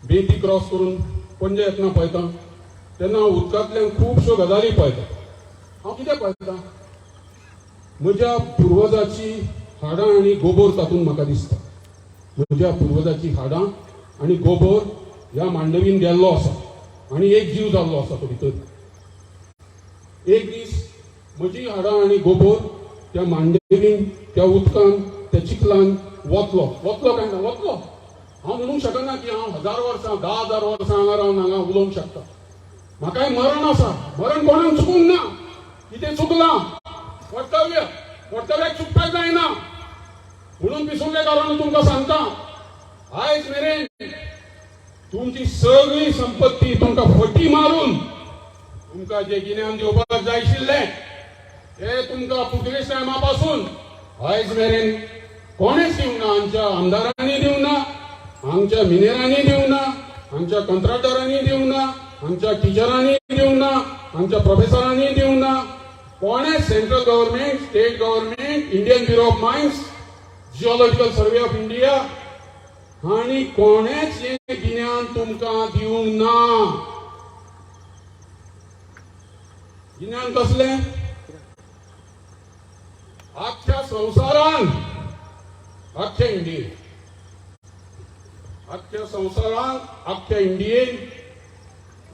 S2: बेती क्रॉस करून पणजे येतना पळयता तेन्ना हांव उदकांतल्यान खुबश्यो गजाली पळयता हांव कितें पळयता म्हज्या पुर्वजाची हाडां आनी गोबोर तातूंत म्हाका दिसता म्हज्या पुर्वजाची हाडां आनी गोबोर ह्या मांडवीन गेल्लो आसा आनी एक जीव जाल्लो आसा तो भितर एक दीस म्हजी हाडां आनी गोबोर त्या मांडवीन त्या उदकान त्या चिखलान वतलो काय ना वतलो हांव म्हणूंक शकना की हांव 1000 वर्सां 10,000 वर्सां हांगा रावन हांगा उलोवंक शकता म्हाकाय मरण आसा मरण कोणाक चुकूंक ना कितें चुकलां कर्तव्याक चुकपाक जायना म्हणून पिसुर्लेकारांनी तुमकां सांगता आयज मेरेन तुमची सगळी संपत्ती तुमकां फटी मारून तुमकां जे गिन्यान दिवपाक जाय आशिल्लें ते तुमकां पुर्तुगेज टायमा पासून आयज मेरेन कोणेच दिवंक ना आमच्या आमदारांनी दिवंक ना आमच्या मिनेरांनी दिवंक ना आमच्या कंत्राटदारांनी दिवंक ना आमच्या टिचरांनी दिवंक ना आमच्या प्रोफेसरांनी दिवंक ना कोणेच central government state government Indian bureau of mines geological survey of India हांणी कोणेच हें गिन्यान तुमकां दिवंक ना गिन्यान कसलें आख्या संवसारान आख्या इंडियेन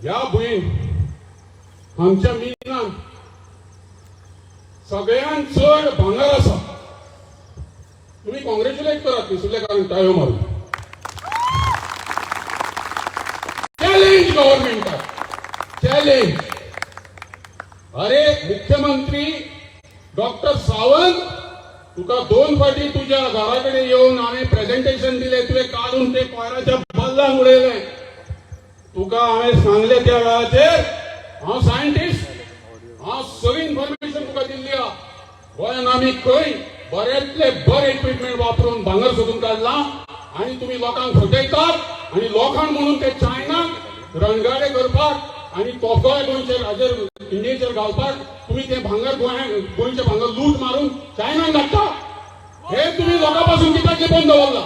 S2: ह्या भुंयेन आमच्या मिनान सगळ्यांत चड भांगर आसा तुम्ही कॉंग्रॅच्युलेट करात पिसुर्लेकारांक टाळयो मारून चॅलेंज गव्हर्नमेंटाक चॅलेंज अरे मुख्यमंत्री डॉक्टर सावंत तुका 2 फाटी तुझ्या घरा कडेन येवन हांवें प्रेझेंटेशन दिलें तुवें काडून ते कोयराच्या बल्लान उडयलें तुका हांवें सांगलें त्या वेळाचेर हांव सायंटिस्ट हांव सगळी इन्फॉर्मेशन तुका दिल्ली आहा गोंयान आमी खंय बऱ्यांतले बरें इक्विपमेंट वापरून भांगर सोदून काडला आणि तुम्ही लोकांक फटयतात आणि लोकांक म्हणून ते चायनाक रणगाडे करपाक आणि तोफगोय गोंयचेर हाजेर इंडियेचेर घालपाक तुम्ही ते भांगर गोंयचे भांगर लूट मारून चायनाक धाडटा. हे तुम्ही लोकां पासून कित्याक लिपोवन दवरला?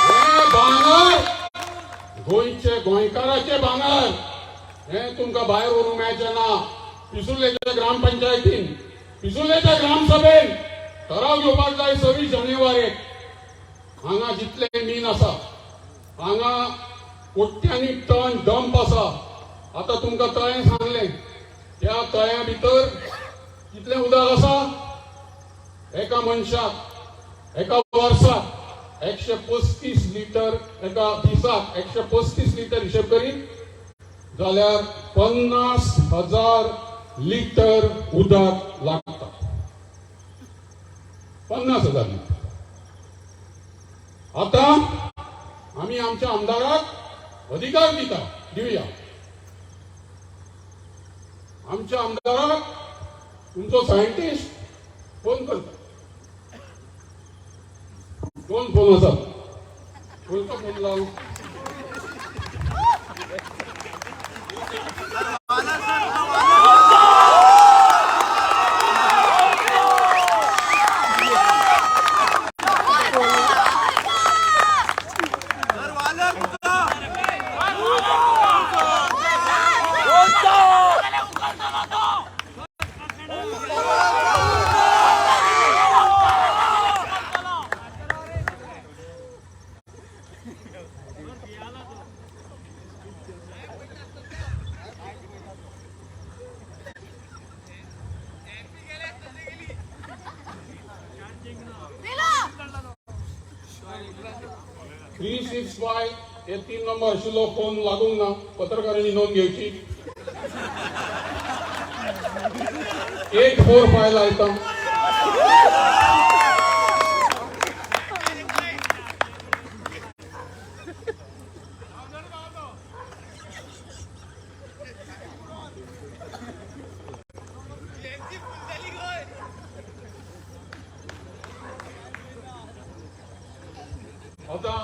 S2: हे भांगर गोंयचे गोंयकाराचे भांगर हे तुमकां भायर व्हरूंक मेळचें ना. पिसुर्लेच्या ग्रामपंचायतीन पिसुर्लेच्या ग्रामसभेन ठराव घेवपाक जाय 26 जानेवारीक. हांगा जितले मीन आसा हांगा कोट्यांनी टन डंप आसा. आता तुमकां तळें सांगलें त्या तळ्या भितर कितलें उदक आसा? एका मनशाक एका वर्साक 135 लिटर, एका दिसाक 135 लिटर हिशेब करीत जाल्यार 50,000 लिटर उदक लागता. 50,000 लिटर. आता आम्ही आमच्या आमदाराक अधिकार दिवया. आमच्या आमदाराक तुमचो सायंटिस्ट फोन करता. 2 फोन आसात. खंयचो फोन लाव? हे 3 नंबर आशिल्लो फोन लागूंक ना. पत्रकारांनी नोंद घेवची. 845 लायता. आता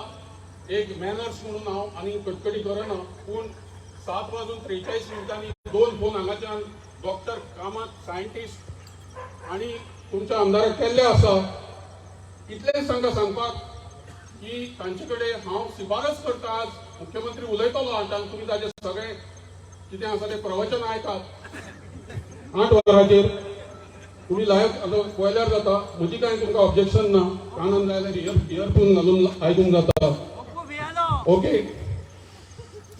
S2: एक मॅनर्स म्हणून हांव आनी कटकटी करना, पूण 7:43 2 फोन हांगाच्यान डॉक्टर कामत सायंटिस्ट आनी तुमच्या आमदाराक केल्ले आसा. इतलेंच तांकां सांगपाक की तांचे कडेन हांव शिफारस करता. आज मुख्यमंत्री उलयतलो आतां, तुमी ताचे सगळे कितें आसा ते प्रवचन आयकात 8 वरांचेर. तुम्ही लायक आता पळयल्यार जाता. म्हजी कांय तुमकां ऑब्जेक्शन ना. कानान जाय जाल्यार इयरफोन घालून आयकूंक जाता. ओके.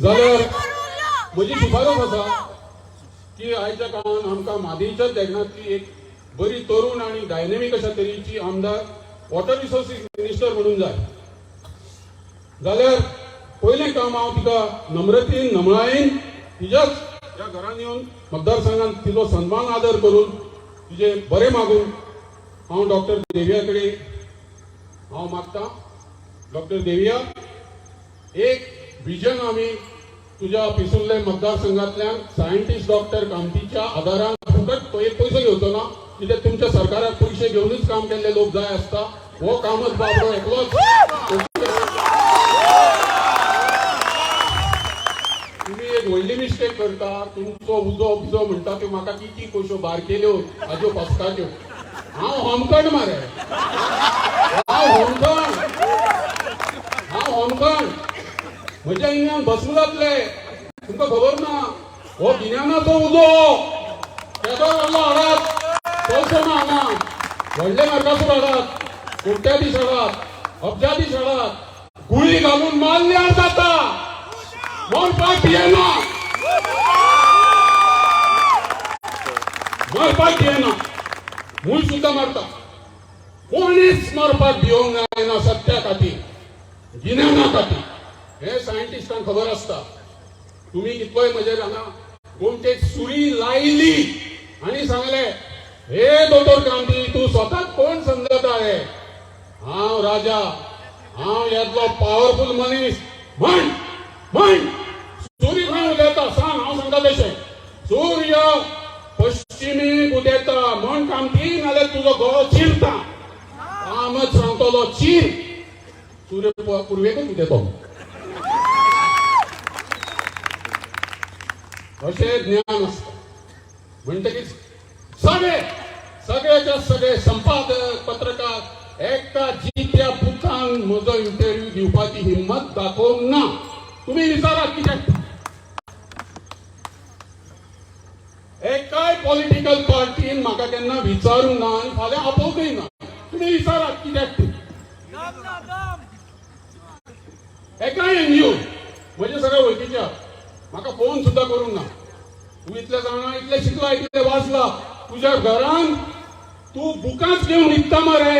S2: जाल्यार म्हजी शिफारस आसा की आयच्या काळान आमकां म्हादईच्या देगणांतली एक बरी तरुण आनी डायनेमीक अशा तरेची आमदार वॉटर रिसोर्सीस मिनिस्टर म्हणून जाय. जाल्यार पयलें काम हांव तिका नम्रतेन नमळायेन तिच्याच ह्या घरान येवन मतदारसंघात तिचो सन्मान आदर करून तिचे बरें मागून हांव डॉक्टर देविया कडेन हांव मागतां. डॉक्टर देविया, एक विजन आमी तुझ्या पिसुर्ले मतदारसंघातल्यान सायंटिस्ट डॉक्टर कामतीच्या आदारान फुकट तो एक पयसो घेवचो ना. कित्याक तुमच्या सरकाराक पयशे घेवनूच काम केल्ले लोक जाय आसता. हो कामच बाबरो एकलोच. तुम्ही एक व्हडली मिस्टेक करता. तुमचो उजो बिजो म्हणटा त्यो म्हाका किती पयश्यो बारकेल्यो हाज्यो फसकाच्यो. हांव होमखंड मरे. हांव होमखंड. म्हज्या हिंगान भस्म जातले. तुमकां खबर ना. हो गिन्यानाचो उजो केदो व्हरलो हाडात. पयसो ना हांगा. व्हडले नरकासूर हाडात. कोट्याधीश हाडात. अब्जाधीश हाडात. गुळी घालून मारल्यार जाता. मरपाक येना. मरपाक येना. मूळ सुद्धा मारता. कोणीच मरपाक भिवंक जायना सत्या खातीर, गिन्याना खातीर. हे सायंटिस्टांक खबर आसता. तुम्ही कितलोय म्हजेर हांगा गोमटेक सुरी लायली आनी सांगले, हे दोतोर गांधी तूं स्वताक कोण समजता रे? हांव राजा. हांव येदलो पॉवरफुल मनीस. म्हण म्हण. सूर्य खंय उदेता सांग. हांव सांगता तशें. सूर्य पश्चिमेक उदेता म्हण कामती, नाल्यार तुजो गळो चिरता. कामच सांगतलो चीर. सूर्य पूर्वेकूच उदेतो अशें ज्ञान आसता. म्हणटकीच सगळेच्या सगळे संपादक पत्रकार एका जित्या बुकांक म्हजो इंटरव्यू दिवपाची हिम्मत दाखोवंक ना. तुम्ही विचारात कित्याक एकाय पॉलिटिकल पार्टीन म्हाका केन्ना विचारूंक ना आनी फाल्यां आपोवंकय ना. तुम्ही विचारात कित्याक एकाय एनजीओ म्हजे सगळे वळखीचे म्हाका फोन सुद्धा करूंक ना. तू इतले जाणा इतले शिकला इतले वाचला तुझ्या घरान तू बुकांच घेवन न्हिदता मरे.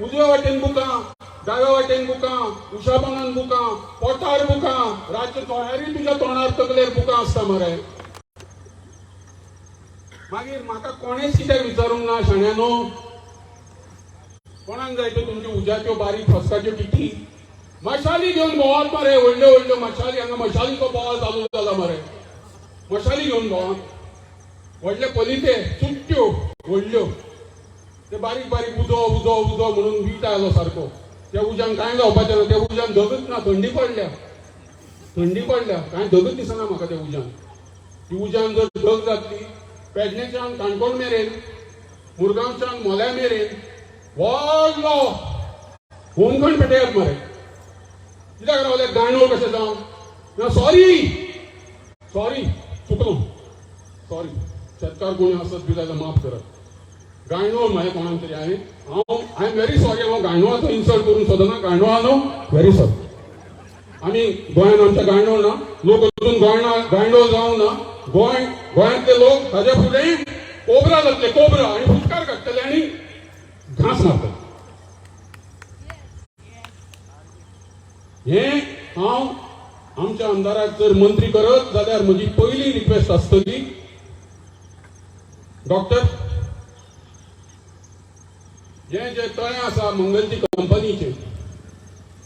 S2: उजव्या वाटेन बुकां दाव्या वाटेन बुकां उशापानान बुकां पोटार बुकां रातचे तोळ्यारी तुज्या तोंडार तकलेर बुकां आसता मरे. मागीर म्हाका कोणेच कित्याक विचारूंक ना शाण्यानो. कोणाक जाय त्यो तुमच्यो उज्याच्यो बारीक फसकाच्यो किटी मशाली घेवन भोंवात मरे. व्हडल्यो व्हडल्यो मशाली हांगा मशालीचो बोवाळ चालू जाला मरे. मशाली घेवन भोंवात व्हडले पलिते चुट्ट्यो व्हडल्यो ते बारीक बारीक उजो उजो उजो म्हणून वीट आयलो सारको. त्या उज्यान कांय जावपाचें ना. त्या उज्यान धगच ना. थंडी पडल्या कांय धगच दिसना म्हाका त्या उज्यान. ती उज्यान जर धग जातली पेडणेच्यान काणकोण मेरेन मुरगांवच्यान मोल्या मेरेन व्हडलो होमखंड पेटयात मरे. कित्याक रावले गाणोळ कशें जावं. सॉरी चुकलो सॉरी. शेतकार कोणी आसत बी जाल्यार माफ करत. गायनोळ म्हळें कोणाक तरी आय एम व्हेरी सॉरी. हांव गायनोळाचो इन्सल्ट करून सोदना. गायनोळा न्हू व्हेरी सॉरी. आमी गोंयान आमच्या गायनोळ ना. लोक अजून गायनोळ जावं ना. गोंयांतले लोक ताज्या फुडें कोबरा जातले कोबरा आनी फुटकार काडटले आनी घास मारतले. हे हांव आमच्या आमदाराक जर मंत्री करत जाल्यार म्हजी पयली रिक्वेस्ट आसतली डॉक्टर जे तळे आसा मंगलची कंपनीचे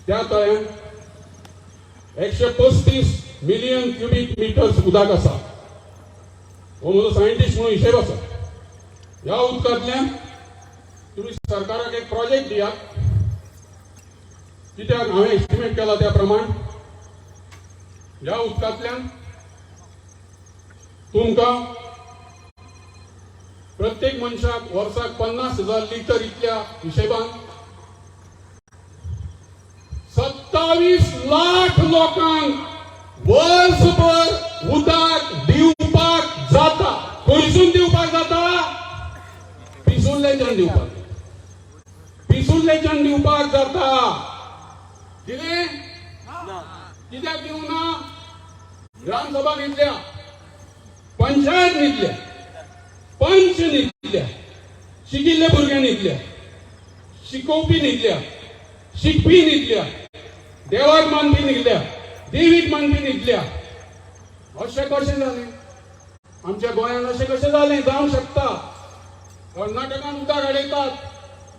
S2: त्या तळ्यान 135 मिलियन क्युबिक मिटर्स उदक आसा. हो म्हजो सायंटिस्ट म्हणून हिशेब आसा. ह्या उदकांतल्यान तुम्ही सरकाराक एक प्रोजेक्ट दियात. कित्याक हांवें एस्टिमेट केला त्या प्रमाण ह्या उदकांतल्यान तुमकां प्रत्येक मनशाक वर्साक 50,000 लिटर इतल्या हिशेबान 27 लाख लोकांक वर्सभर उदक दिवपाक जाता. खंयसून दिवपाक जाता. पिसुल्लेच्यान दिवपाक जाता. कितें कित्याक दिवना. ग्रामसभा न्हिदल्या पंचायत न्हिदल्या पंच न्हिदल्या शिकिल्ले भुरगे न्हिदल्या शिकोवपी न्हिदल्या शिकपी न्हिदल्या देवाक मानपी न्हिदल्या देवीक मानपी न्हिदल्या. अशें कशें जालें. आमच्या गोंयान अशें कशें जालें. जावंक शकता. कर्नाटकान उदक हाडयतात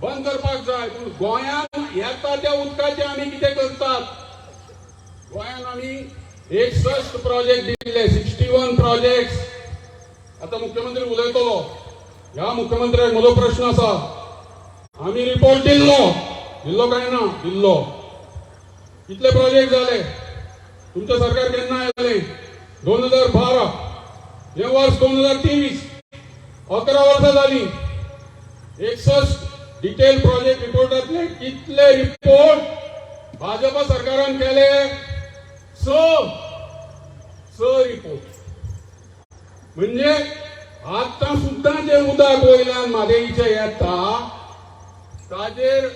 S2: बंद करपाक जाय. पूण गोंयान येता त्या उदकाचें आमी कितें करतात. गोंयान आमी 61 प्रोजेक्ट दिल्ले 61 प्रोजेक्ट्स. आता मुख्यमंत्री उलयतलो. ह्या मुख्यमंत्र्याक म्हजो प्रश्न आसा. आमी रिपोर्ट दिल्लो काय ना. दिल्लो. कितले प्रोजेक्ट जाले. तुमचे सरकार केन्ना आयलें 2012. हे वर्स 2023. 11 वर्सां जालीं. 61 डिटेल प्रोजेक्ट रिपोर्टांतले कितले रिपोर्ट भाजप सरकारान केले. 6 रिपोर्ट. म्हणजे आता सुद्धा जे उदक वयल्यान म्हादेईचे येता ताजेर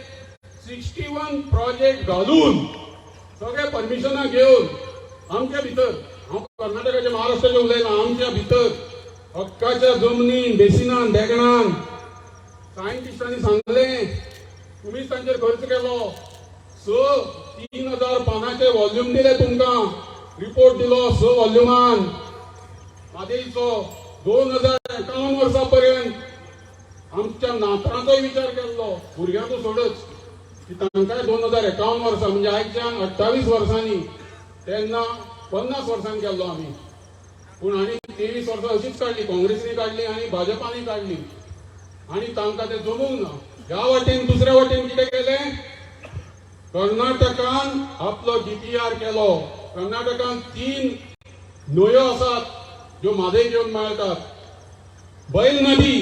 S2: 61 प्रोजेक्ट घालून सगळे परमिशनां घेवन आमच्या भितर हांव कर्नाटकाचे महाराष्ट्राचे उलयना. आमच्या भितर हक्काच्या जमनीन बेसिनान देगणान सायंटिस्टांनी सांगलें तुम्हीच तांचेर खर्च केलो. 3,000 पानांचे व्हॉल्यूम दिले तुमकां. रिपोर्ट दिलो 6 व्हॉल्युमान. म्हादेईचो 2051 वर्सां पर्यंत आमच्या नातरांचोय विचार केल्लो. भुरग्यांचो सोडच की तांकांय 2051 वर्सां म्हणजे आयच्यान 28 वर्सांनी तेन्ना 50 वर्सांनी केल्लो आमी. पूण आनी 23 वर्सां अशीच काडली. काँग्रेसीनी काडली आनी भाजपानी काडली आनी तांकां ते जमूंक ना. ह्या वाटेन दुसऱ्या वाटेन कितें केलें. कर्नाटकान आपलो DPR केलो. कर्नाटकान 3 न्हंयो आसात ज्यो म्हादय घेवन मेळटात. बैल नदी,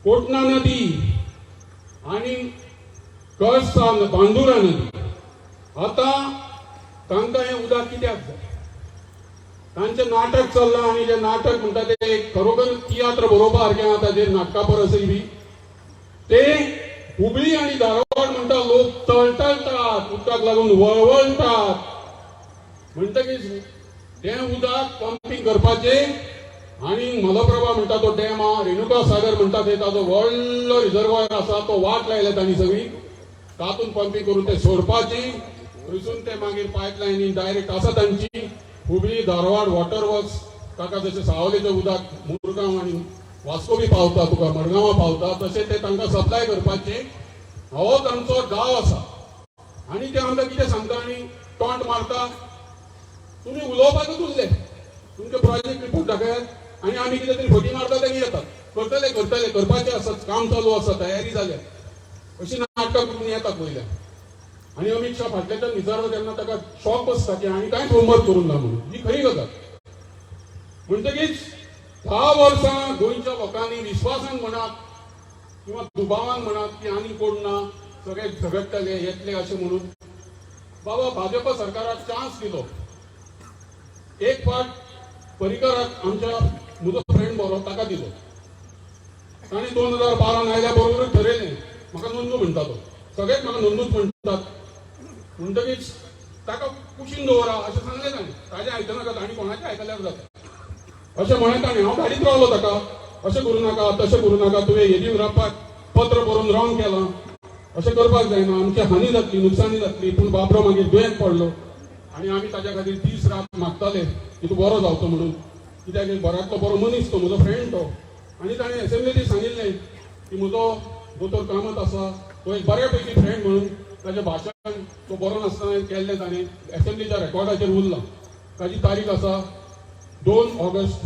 S2: कोटना नदी आणि कळसा बांदुरा नदी. आता तांकां हें उदक कित्याक जाय? तांचें नाटक चल्लां आनी जें नाटक म्हणटा तें खरोखर तियात्र बरोवपा सारकें आसा. ताजेर नाटका परसय बी ते हुबळी आनी धारवाड म्हणटा लोक तळतळटात, उदकाक लागून वळवळटात. म्हणटकीच तें उदक पंपींग करपाचें आणि मलप्रभा म्हणटा तो डॅम आहा, रेणुका सागर म्हणटा थंय ताजो व्हडलो रिजर्वायर आसा, तो वाट लायल्या तांणी सगळी. तातूंत पंपींग करून ते सोडपाचें. थंयसून ते मागीर पायपलायनी डायरेक्ट आसा तांची हुबळी धारवाड वॉटर वर्क्स. ताका जशें सावलेचें उदक मुरगांव आनी वास्को बी पावता, तुका मडगांवां पावता, तशें ते तांकां सप्लाय करपाचें. हो तांचो गांव आसा. आनी ते आमकां कितें सांगता आनी टॉंट मारता, तुमी उलोवपाकूच उरले, तुमचे प्रोजेक्ट रिपोर्ट दाखयात आनी आमी कितें तरी फटी मारता तें येतात. करतले करतले करपाचें आसा, काम चालू आसा, तयारी जाल्या, अशी नाटकां करून येता पयल्या. आनी अमित शाह फाटल्याच्यान विचारता तेन्ना ताका शॉक बसता की हांणी कांयच होमवर्क करूंक ना म्हणून. ही खरी गजाल. म्हणटकीच 10 वर्सां गोंयच्या लोकांनी विश्वासान म्हणात किंवा दुबावान म्हणात की आनी कोण ना, सगळे झगडटले येतले अशें म्हणून. बाबा भाजप सरकाराक चान्स दिलो. एक फावट पर्रीकाराक आमच्या म्हजो फ्रेंड बरो ताका दिलो. ताणें 2012 आयल्या बरोबरच ठरयलें म्हाका नंदू म्हणटा तो. सगळेच म्हाका नंदूच म्हणटात. म्हणटकीच ताका कुशीन दवरा अशें सांगलें ताणें. ताजें आयकनाका, ताणें कोणाचें आयकल्यार जाता अशें म्हळें ताणें. हांव गाडीत रावलो ताका, अशें करूं नाका, तशें करूं नाका, तुवें येडियुरप्पाक पत्र बरोवन रॉंग केलां, अशें करपाक जायना, आमची हानी जातली, नुकसानी जातली. पूण बाबरो मागीर दुयेंत पडलो आनी आमी ताच्या खातीर दीस रात मागताले की तूं बरो जावचो म्हणून. कित्याक घरांतलो बरो मनीस तो, म्हजो फ्रेंड तो. आनी ताणें एसेंब्लींत सांगिल्लें की म्हजो दोतोर कामत आसा, तो एक बऱ्यापैकी फ्रेंड म्हणून. ताचें भाशण तो बरो नासतना केल्लें ताणें एसेंब्लीच्या रेकॉर्डाचेर उरलां. ताची तारीख आसा 2 ऑगस्ट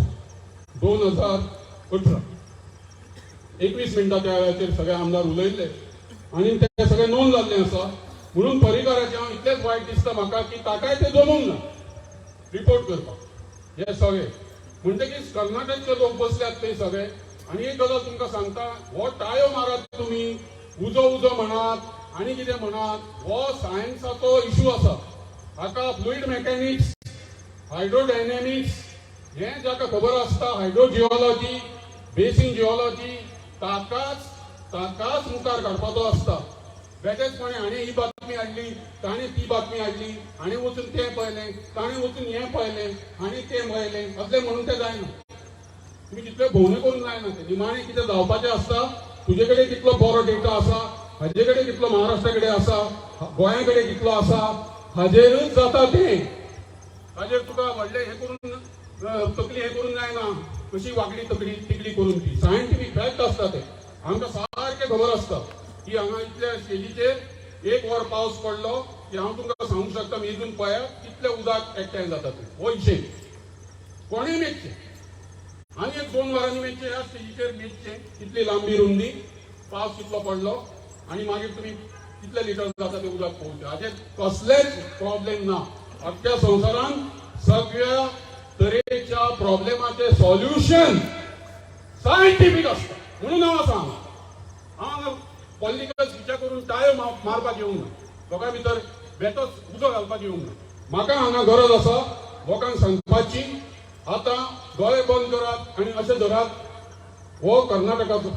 S2: 2018. 21 मिनटां त्या वेळाचेर सगळे आमदार उलयल्ले आनी तें सगळें नोंद जाल्लें आसा. म्हणून पर्रीकाराचें हांव इतलेंच वायट दिसता म्हाका की ताकाय तें जमूंक ना रिपोर्ट करपाक हे सगळे. म्हणटकीच कर्नाटकचे लोक बसल्यात थंय सगळे. आनी एक गजाल तुमकां सांगता, हो टाळयो मारात तुमी, उजो उजो म्हणात आनी कितें म्हणात, हो सायन्साचो इशू आसा. हाका फ्लुईड मॅकॅनिक्स, हायड्रोडायनॅमिक्स हें जाका खबर आसता, हायड्रोजिओलॉजी, बेसीन जिओलॉजी, ताकाच मुखार काडपाचो आसता. बेगेचपणे हाणें ही बातमी हाडली, ताणें ती बातमी हाडली, हाणें वचून तें पळयलें, ताणें वचून हें पळयलें आनी तें पळयलें असलें म्हणून तें जायना. तुमी कितले भोवणे करून जायना. तें निमाणें कितें जावपाचें आसता. तुजे कडेन कितलो बरो डेटा आसा, हाजे कडेन कितलो महाराष्ट्रा कडेन आसा, गोंया कडेन कितलो आसा, हाजेरूच जाता तें. हाजेर तुका व्हडलें हें करून तकली हें करून जायना, कशी वागडी तकली तिकली करून. ती सायंटिफीक फॅक्ट आसता ते आमकां सारकें खबर आसता की हांगा इतल्या स्टेजीचेर 1 वर पावस पडलो की हांव तुमकां सांगूंक शकता मेजून पळयात कितलें उदक एकठांय जाता तें. हो हिशेब कोणेय मेजचें. आनी एक 2 वरांनी मेजचें, ह्या स्टेजीचेर मेजचें कितली लांबी रुंदी, पावस कितलो पडलो आनी मागीर तुमी कितले लिटर जाता तें उदक पळोवचें. हाजेर कसलेच प्रॉब्लेम ना. अख्ख्या संवसारान सगळ्या तरेच्या प्रॉब्लेमाचे सॉल्युशन सायंटिफीक आसता. म्हणून हांव आसा हांगा पॉलिटिकल स्पिचा करून टाळयो मारपाक येवंक ना, लोकां भितर बेतोच उजो घालपाक येवंक ना. म्हाका हांगा गरज आसा लोकांक सांगपाची, आतां दोळे बंद करात आनी अशें धरात, हो कर्नाटकाचो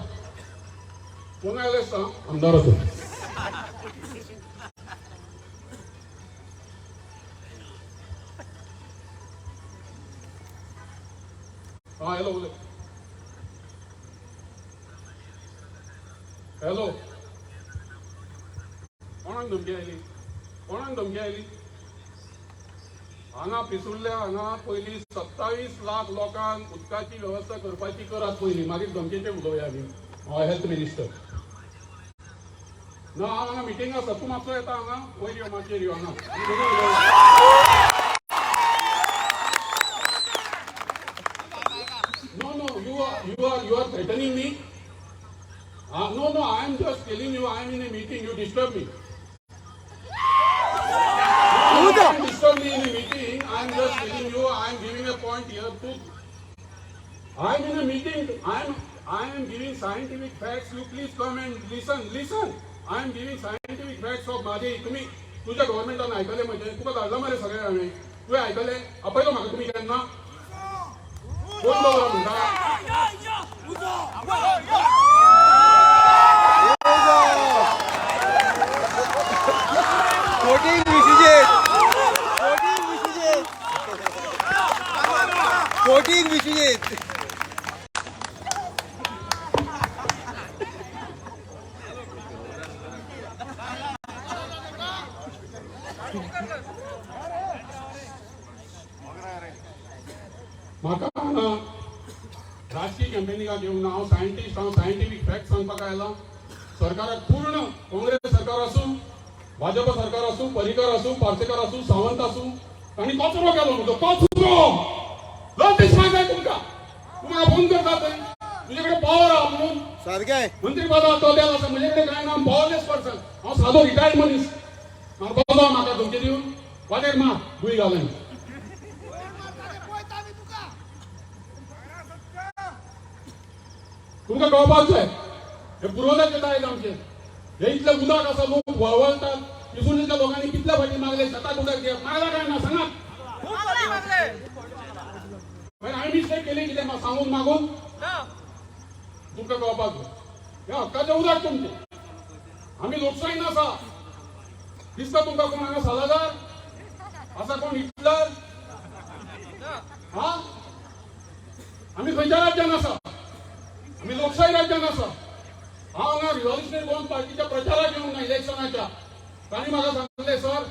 S2: कोण आयले आसता आमदाराचो. हॅलो उलय. हॅलो, कोणाक धमकी आयली? कोणाक धमकी आयली? हांगा पिसुल्ल्या हांगा पयलीं 27 लाख लोकांक उदकाची वेवस्था करपाची करात पयलीं, मागीर धमकेचेर उलोवया आमी. हय, हेल्थ मिनिस्टर ना, हांव हांगा मिटींग आसा, तूं मातसो येता हांगा, वयर यो, माचयेर यो हांगा. You are threatening me? No, I am just telling you I am in a meeting. You disturb me. point here too. I am in a meeting. I am giving scientific facts. You please come and listen. I am giving scientific facts of माझे तुम्ही तुझ्या गव्हर्नमेंटान ऐकले म्हणजे तुका धाडला मरे सगळे हांवें तुवें ऐकले आपयलो म्हाका तुम्ही केन्ना कोण बरोबर म्हणटा
S3: Voting Vishijit.
S2: म्हाका हांगा राजकीय कॅम्पेनिंगा घेवन हांव सायंटिफीक फॅक्ट सांगपाक आयला सरकाराक पूर्ण काँग्रेस सरकार आसूं भाजप सरकार आसूं पर्रीकर आसूं पार्सेकर आसूं सावंत आसूं तांणी कचरो केलो म्हजो कचरो नोटीस मागताय तुमकां तुम्हाला फोन करता थंय तुजे कडेन पॉवर आहा म्हणून
S3: सारकें
S2: मंत्री पदा तो द्याल आसा म्हजे कडेन कांय ना पॉवरलेस पर्सन हांव सादो रिटायर्ड मनीस बसो म्हाका धमकी दिवन वाटेर मार गुळी घालून तुमकां कळपाक जाय हे पुरवण्याचे दायज आमचे हे इतले उदक आसा लोक वळवळटात इफुणीच्या लोकांनी कितल्या फाटी मागले शेताक उदक घे मागला काय ना सांगात हांवें मिस्टेक केली कितें म्हाका सांगून मागून तुमकां कळपाक जाय हे हक्काचें उदक तुमचें आमी लोकशायेन आसा दिसता तुमकां कोण हांगा सालादार आसा कोण हिटलर हा आमी खंयच्या राज्यान आसा आमी लोकशाही राज्यान आसा हांव हांगा रिव्हॉल्युशनरी गोवन पार्टीच्या प्रचाराक येवंक ना इलेक्शनाच्या तांणी म्हाका सांगले सर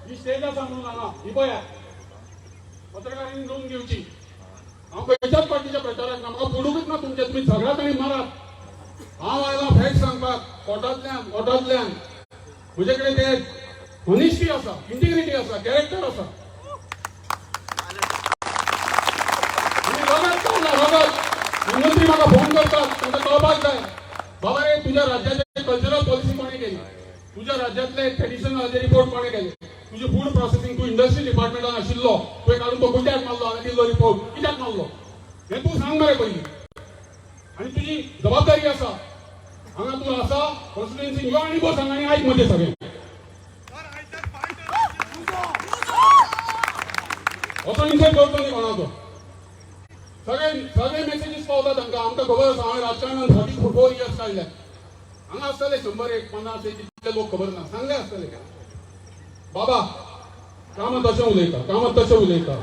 S2: ही स्टेज आसा म्हणून हांगा ही पळयात पत्रकारांनी नोंद घेवची हांव खंयच्याच पार्टीच्या प्रचाराक ना म्हाका पडूंकच ना तुमचे तुमी सगळ्या तांणी मारात हांव आयला फॅक्ट सांगपाक कोर्टांतल्यान म्हजे कडेन ते ऑनेस्टी आसा इंटिग्रिटी आसा कॅरेक्टर आसा आनी रगत काडला रगत मंत्री म्हाका फोन करतात तांकां कळपाक जाय बाबा रे तुज्या राज्याचे कल्चरल पॉलिसी कोणे केली तुज्या राज्यांतले ट्रेडिशनल रिपोर्ट कोणे केले तुजे फूड प्रोसेसिंग तूं इंडस्ट्री डिपार्टमेंटान आशिल्लो तुवें काडून तो कित्याक मारलो हांवें दिल्लो रिपोर्ट कित्याक मारलो हें तूं सांग मरे पयलीं आनी तुजी जबाबदारी आसा हांगा तूं आसा कॉन्स्टिट्युएन्सीन यो आनी बस हांगा आनी आयक म्हणजे सगळें असो इन्सल्ट करचो न्ही कोणाचो सगळे मेसेजीस पावता तांकां आमकां खबर आसा हांवें राजकारणान 44 इयर्स काडले हांगा आसतले 100-150 तितले लोक खबर ना सांगले आसतले बाबा कामां तशें उलयता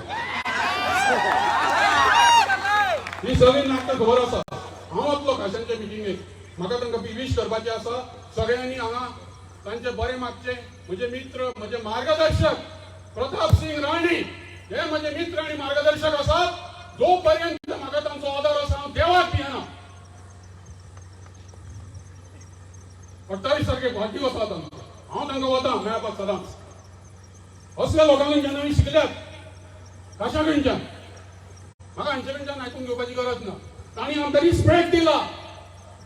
S2: ही सगळी नाटकां खबर आसा हांव वतलो खाशांचे मिटिंगेक म्हाका तांकां विश करपाचें आसा सगळ्यांनी हांगा तांचे बरें मागचें म्हजे मित्र म्हजे मार्गदर्शक प्रताप सिंग राणे हे म्हजे मित्र आनी मार्गदर्शक आसात जो पर्यंत म्हाका तांचो आदर आसा हांव देवाक भियेना 28 तारखेक फाटी वता हांव तांकां वता मेळपाक सदांच असल्या लोकांकडून जेन्ना आमी शिकल्यात कशा कडच्यान म्हाका हांचे कडच्यान आयकून घेवपाची गरज ना तांणी आमकां रिस्पेक्ट दिला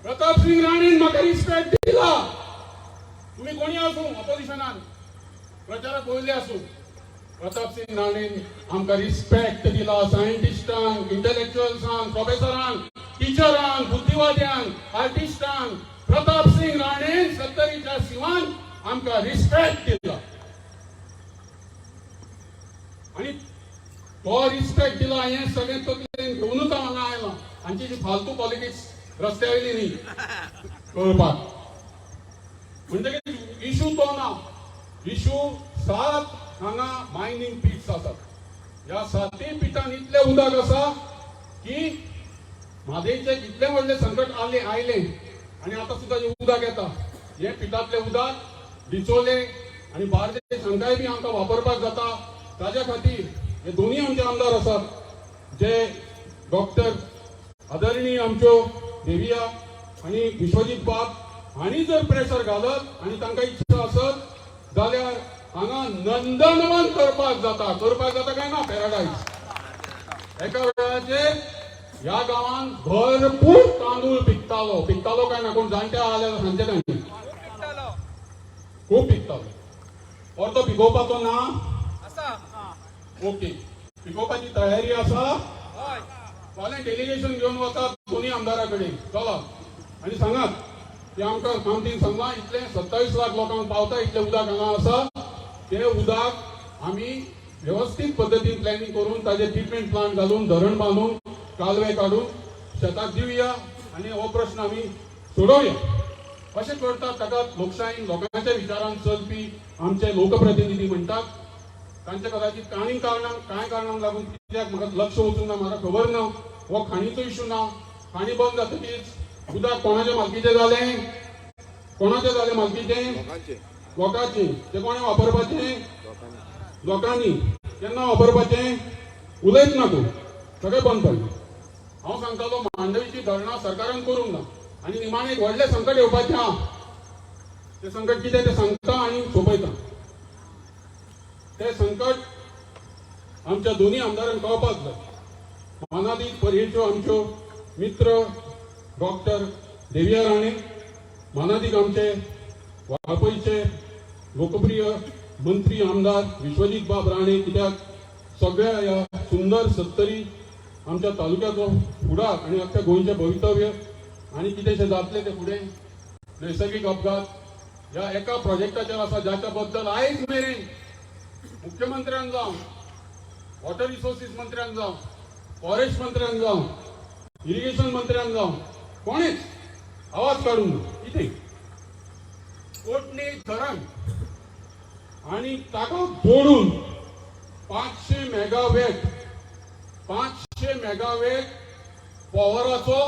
S2: प्रताप सिंग राणेन म्हाका रिस्पेक्ट दिला तुमी कोणी आसूं ऑपोजिशनान प्रचाराक पयले आसूं प्रताप सिंग राणेन आमकां रिस्पेक्ट दिला सायंटिस्टांक इंटलेक्च्युअल्सांक प्रोफेसरांक टिचरांक बुद्धिवाद्यांक आर्टिस्टांक प्रताप सिंग राणेन 70च्या सिवान आमकां रिस्पेक्ट दिला आनी तो रिस्पेक्ट दिला हें सगळें तकलेन घेवनूच हांव हांगा आयलां हांची जी फालतू पॉलिटिक्स रस्त्यावयली न्ही कळपाक म्हणजे इशू तो ना इशू 7 हांगा मायनिंग पिट्स आसात ह्या 7 पिटांनी इतलें उदक आसा की म्हादेचे कितले व्हडले संकट आयले आनी आतां सुद्दां हें उदक येता हें पिठांतलें उदक बिचोले आनी बार्देश हांकाय बी आमकां वापरपाक जाता ताज्या खातीर हे दोनूय आमचे आमदार आसात जे डॉक्टर आदरणीय आमच्यो देविया आनी विश्वजीत बाब हांणी जर प्रेशर घालत आनी तांकां इच्छा आसत जाल्यार हांगा नंदनवन करपाक जाता काय ना पॅराडायज एका वेळाचेर ह्या गांवांत भरपूर तांदूळ पिकतालो काय ना कोण जाणटे आले सांगचे तांणी खूब पिकतालो अर्दो पिकोवपाचो ना ओके पिकोवपाची तयारी आसा. फाल्यां डेलिगेशन घेवन वतात दोन्ही आमदाराकडे. चला आनी सांगात की आमकां कामतीन सांगला इतले 27 लाख लोकांक पावता इतले उदक हांगा आसा. ते उदक आमी व्यवस्थीत पद्दतीन प्लॅनिंग करून ताजे ट्रिटमेंट प्लांट घालून धरण बांदून कालवे काढून शेताक दिवया आनी हो प्रश्न आमी सोडोवया. अशें करतात ताका लोकशायेन लोकांच्या विचारान चलपी आमचे लोकप्रतिनिधी म्हणटात. तांचे कदाचित कांय कारणांक लागून कित्याक म्हाका लक्ष वचूंक ना म्हाका खबर ना. हो खाणीचो इशू ना. खाणी बंद जातकीच उदक कोणाच्या मालकीचें जालें. कोणाचें जालें मालकीचें? लोकांचें. तें कोणें वापरपाचें? लोकांनी. केन्ना वापरपाचें? उलयच ना तूं. सगळें बंद पडलें. हांव सांगतालो मांडवीची धरणां सरकारान करूंक ना आनी निमाणें एक व्हडलें संकट येवपाचें आहा. तें संकट कितें तें सांगता आनी सोंपयता. तें संकट आमच्या दोन्ही आमदारांक कळपाक जाय. मानादीक पर्येच्यो आमच्यो मित्र डॉक्टर देविया राणे, मानादीक आमचे वाळपयचे लोकप्रिय मंत्री आमदार विश्वजीत बाब राणे. कित्याक सगळ्या ह्या सुंदर 70 आमच्या तालुक्याचो फुडार आनी अख्ख्या गोंयचें भवितव्य आनी कितेंशें जातलें तें फुडें नैसर्गिक अपघात ह्या एका प्रोजेक्टाचेर आसा ज्याच्या बद्दल आयज मेरेन मुख्यमंत्र्यान जावं, वॉटर रिसोर्सीस मंत्र्यान जावं, फॉरेस्ट मंत्र्यान जावं, इरिगेशन मंत्र्यान जावं कोणेच आवाज काडूंक ना. कितें कोटणी धरण आनी ताका जोडून 500 मेगावॅट पॉवराचो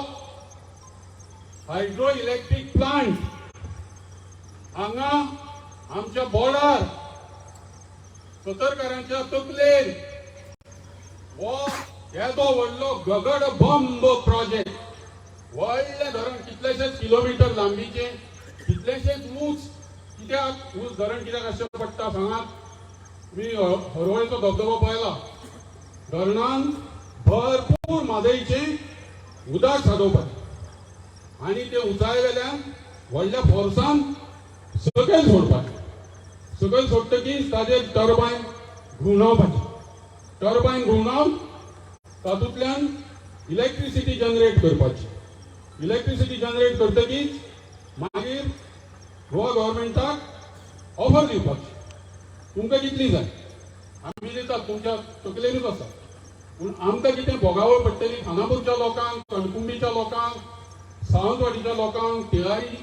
S2: हायड्रो इलेक्ट्रिक प्लांट हांगा आमच्या बोर्डार सतरकारांच्या तकलेर हो येदो व्हडलो गगड बंब प्रोजेक्ट. व्हडलें धरण कितलेशेच किलोमीटर लांबीचे, कितलेशेच ऊंच. कित्याक ऊंच धरण कित्याक आसचें पडटा सांगात? मी हरवळेचो धबधबो पळयला. धरणान भरपूर म्हादईचें उदक साठोवपाचें आनी ते उंचाये वेल्यान व्हडल्या फोर्सान सकयल सोडपाचें. सकयल सोडटकीच ताजेर टर्बायन घुंवडावपाचें. टर्बायन घुंवडावन तातूंतल्यान इलेक्ट्रिसिटी जनरेट करपाची. इलेक्ट्रिसिटी जनरेट करतकीच मागीर गोवा गव्हर्मेंटाक ऑफर दिवपाची. तुमकां कितली जाय आमी दितात, तुमच्या तकलेरूच आसा. पूण आमकां कितें भोगावळ पडटली खानापूरच्या लोकांक, कणकुंबीच्या लोकांक, सावंतवाडीच्या लोकांक, तिळारी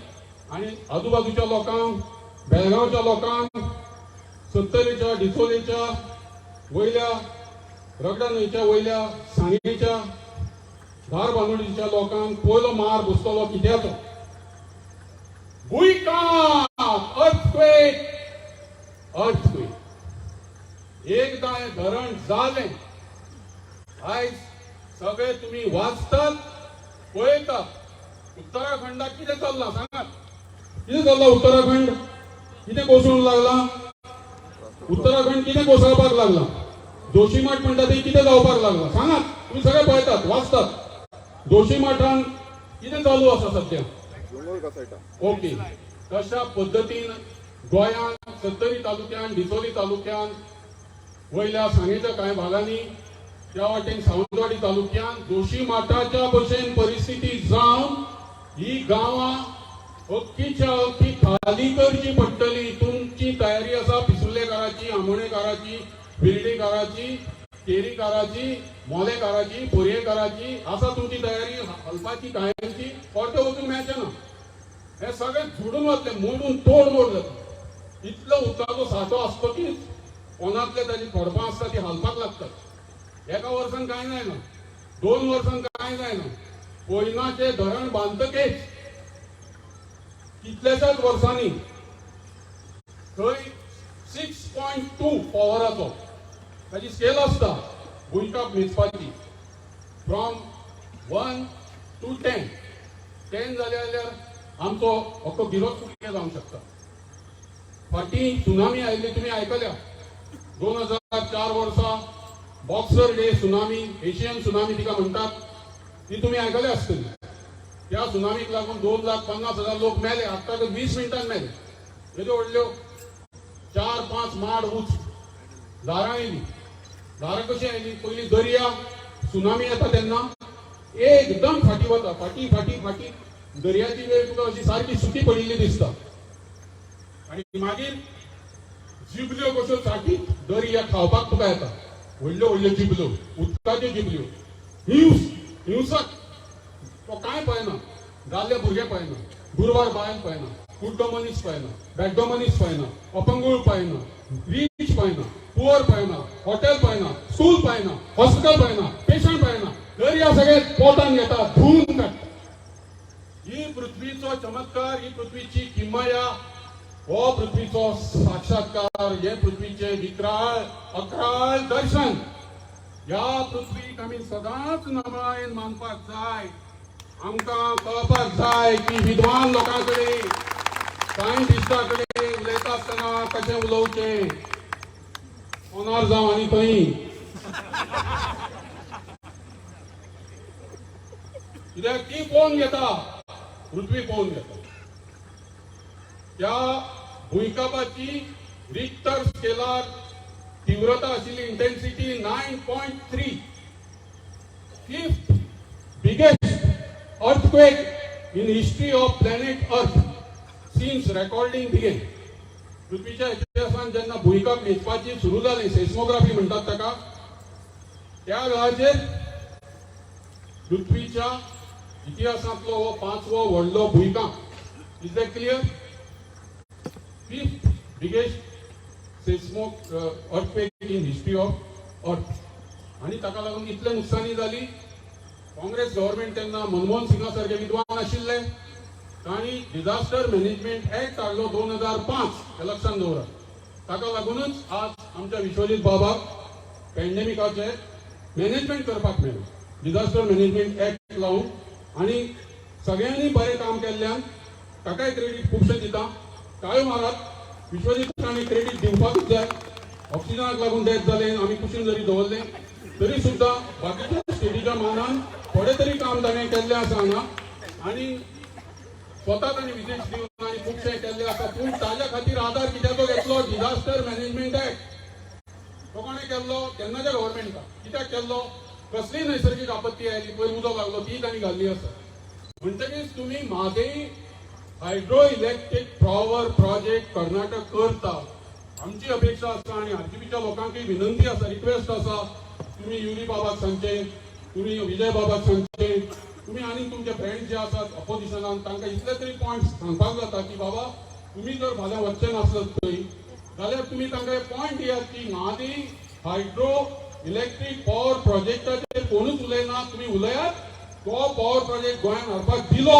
S2: आनी आजूबाजूच्या लोकांक, बेळगांवच्या लोकांक, सत्तरेच्या डिचोलेच्या वयल्या रगडा न्हंयच्या वयल्या सांगेच्या धारबांदोडीच्या लोकांक पयलो मार बसतलो कित्याचो? भुंयकांप, अर्थक्वेक. एकदां हें धरण जालें आयज सगळे तुम्ही वाचतात पळयतात. उत्तराखंडाक कितें चल्लां सांगात? कितें चल्लां उत्तराखंड? कितें कोसळूंक लागला? उत्तराखंड कितें कोसळपाक लागला? जोशीमठ म्हणटा ते कितें जावपाक लागला? सांगात. तुम्ही सगळे पळयतात वाचतात. जोशीमठान कितें चालू आसा सध्या? ओके. तशा पद्दतीन गोंयांत 70 तालुक्यान, डिचोली तालुक्यान, वयल्या सांगेच्या कांय भागांनी, त्या वाटेन सावंतवाडी तालुक्यान जोशीमठाच्या भशेन परिस्थिती जावन ही गांवां अख्खीच्या अख्खी खाली करची पडटली. तुमची तयारी आसा पिसुल्लेकाराची, आमोणेकाराची, बिर्डेकाराची, केरीकाराची, मोलेकाराची, पोरयेकाराची आसा तुमची तयारी हलपाची कांयची. परते वचूंक मेळचें ना. हे सगळें झुडून वतले, मोडून तोड जाता. इतलो उदकाचो सांठो आसतकीच कोणातले ताची खडपां आसता ती हालपाक लागतात. एका वर्सान कांय जायना, 2 वर्सान कांय जायना. कोयनाचें धरण बांदतकेच कितल्याशाच वर्सांनी थंय 6.2 पॉवराचो ताची स्केल आसता भुंयकांप मेजपाची. फ्रॉम 1 to 10 जाल्यार आमचो अख्खो गिरोच कुडके जावंक शकता. फाटीं सुनामी आयिल्ली तुमी आयकल्या. 2004 वर्सा boxer day tsunami, Asian tsunami तिका म्हणटात, ती तुम्ही आयकल्या आसतली. त्या सुनामीक लागून 2,50,000 लोक मेले. आत्ता 20 मिनटान मेले. येद्यो व्हडल्यो 4-5 माड उंच दारां येयली. दारां कशी आयली पयली दर्या सुनामी येता तेन्ना एकदम फाटी वता फाटी फाटी फाटी दर्याची वेळ तुका अशी सारकी सुटी पडिल्ली दिसता आनी मागीर जिबल्यो कश्यो साठीत दर्या खावपाक तुका येता व्हडल्यो व्हडल्यो जिबल्यो उदकाच्यो जिबल्यो हिंसक तो काय पळयना जाल्ले भुरगे पळयना गुरवार बायल पळयना कुड्डो मनीस पळयना बेड्डो मनीस पळयना अपंगूळ पळयना रीच पळयना पुअर पळयना हॉटेल पळयना स्कूल पळयना हॉस्पिटल पळयना पेशंट पळयना दर्या सगळे पोतान घेता धुवन काडटा ही पृथ्वीचो चमत्कार ही पृथ्वीची किमया हो पृथ्वीचो साक्षात्कार हे पृथ्वीचे विक्राळ अक्राळ दर्शन ह्या पृथ्वीक आमी सदांच नमळायेन मानपाक जाय आमकां कळपाक जाय की विद्वान लोकां कडेन सायंटिस्टां कडेन उलयता आसतना कशें उलोवचें फोनार जावं आनी खंय कित्याक ती पळोवन घेता पृथ्वी पळोवन घेता त्या भूंयकांपाची रिक्टर स्केलार तीव्रता आशिल्ली intensity 9.3 fifth biggest earthquake in history of planet Earth since recording began. पृथ्वीच्या इतिहासान जेन्ना भूंयकांप मेजपाची सुरू जाली सेस्मोग्राफी म्हणटात ताका त्या वेळाचेर पृथ्वीच्या इतिहासांतलो हो 5वो व्हडलो भूंयकांप is that clear fifth biggest earthquake in history of Earth आणि ताका लागून इतले नुकसानी जाली काँग्रेस गव्हर्नमेंट तेन्ना मनमोहन सिंगा सारखे विद्वान आशिल्ले तांणी डिझास्टर मॅनेजमेंट ऍक्ट हाडलो 2005 हे लक्षांत दवरा ताका लागूनच आज आमच्या विश्वजीत बाबाक पॅन्डेमिकाचे मॅनेजमेंट करपाक मेळ्ळें डिझास्टर मॅनेजमेंट ऍक्ट लावन आनी सगळ्यांनी बरें काम केल्ल्यान ताकाय क्रेडीट खुबशें दिता कांय मारात विश्वजीतांनी क्रेडीट दिवपाकूच जाय ऑक्सिजनाक लागून डेथ जालें आमी कुशीन जरी दवरलें तरी सुद्दां बाकीच्या स्टेटीच्या मानान थोडे तरी काम ताणें केल्लें आसा हांगा आनी स्वता ताणें विदेश दिवन आनी खुबशें केल्लें आसा पूण ताज्या खातीर आदार कित्याचो घेतलो डिझास्टर मॅनेजमेंट ऍक्ट तो कोणें केल्लो केन्नाच्या गव्हर्नमेंटान कित्याक केल्लो कसलीय नैसर्गीक आपत्ती आयली पयर उदक लागलो ती तांणी घाल्ली आसा म्हणटकीच तुमी Mhadei hydro electric power project Karnataka करता आमची अपेक्षा आसा आनी आरजीपीच्या लोकांकय विनंती आसा रिक्वेस्ट आसा तुम्ही युरी बाबाक सांगचे तुम्ही विजय बाबाक सांगचे तुम्ही आनी तुमचे फ्रेंड्स जे आसात ऑपोजिशनान तांकां इतले तरी पॉयंट्स सांगपाक जाता की बाबा तुम्ही जर फाल्यां वचचे नासलत थंय जाल्यार तुम्ही तांकां पॉयंट दियात की म्हादी हायड्रो इलेक्ट्रीक पॉवर प्रोजेक्टाचेर कोणूच उलयना तुम्ही उलयात तो पॉवर प्रोजेक्ट गोंयांत हाडपाक दिलो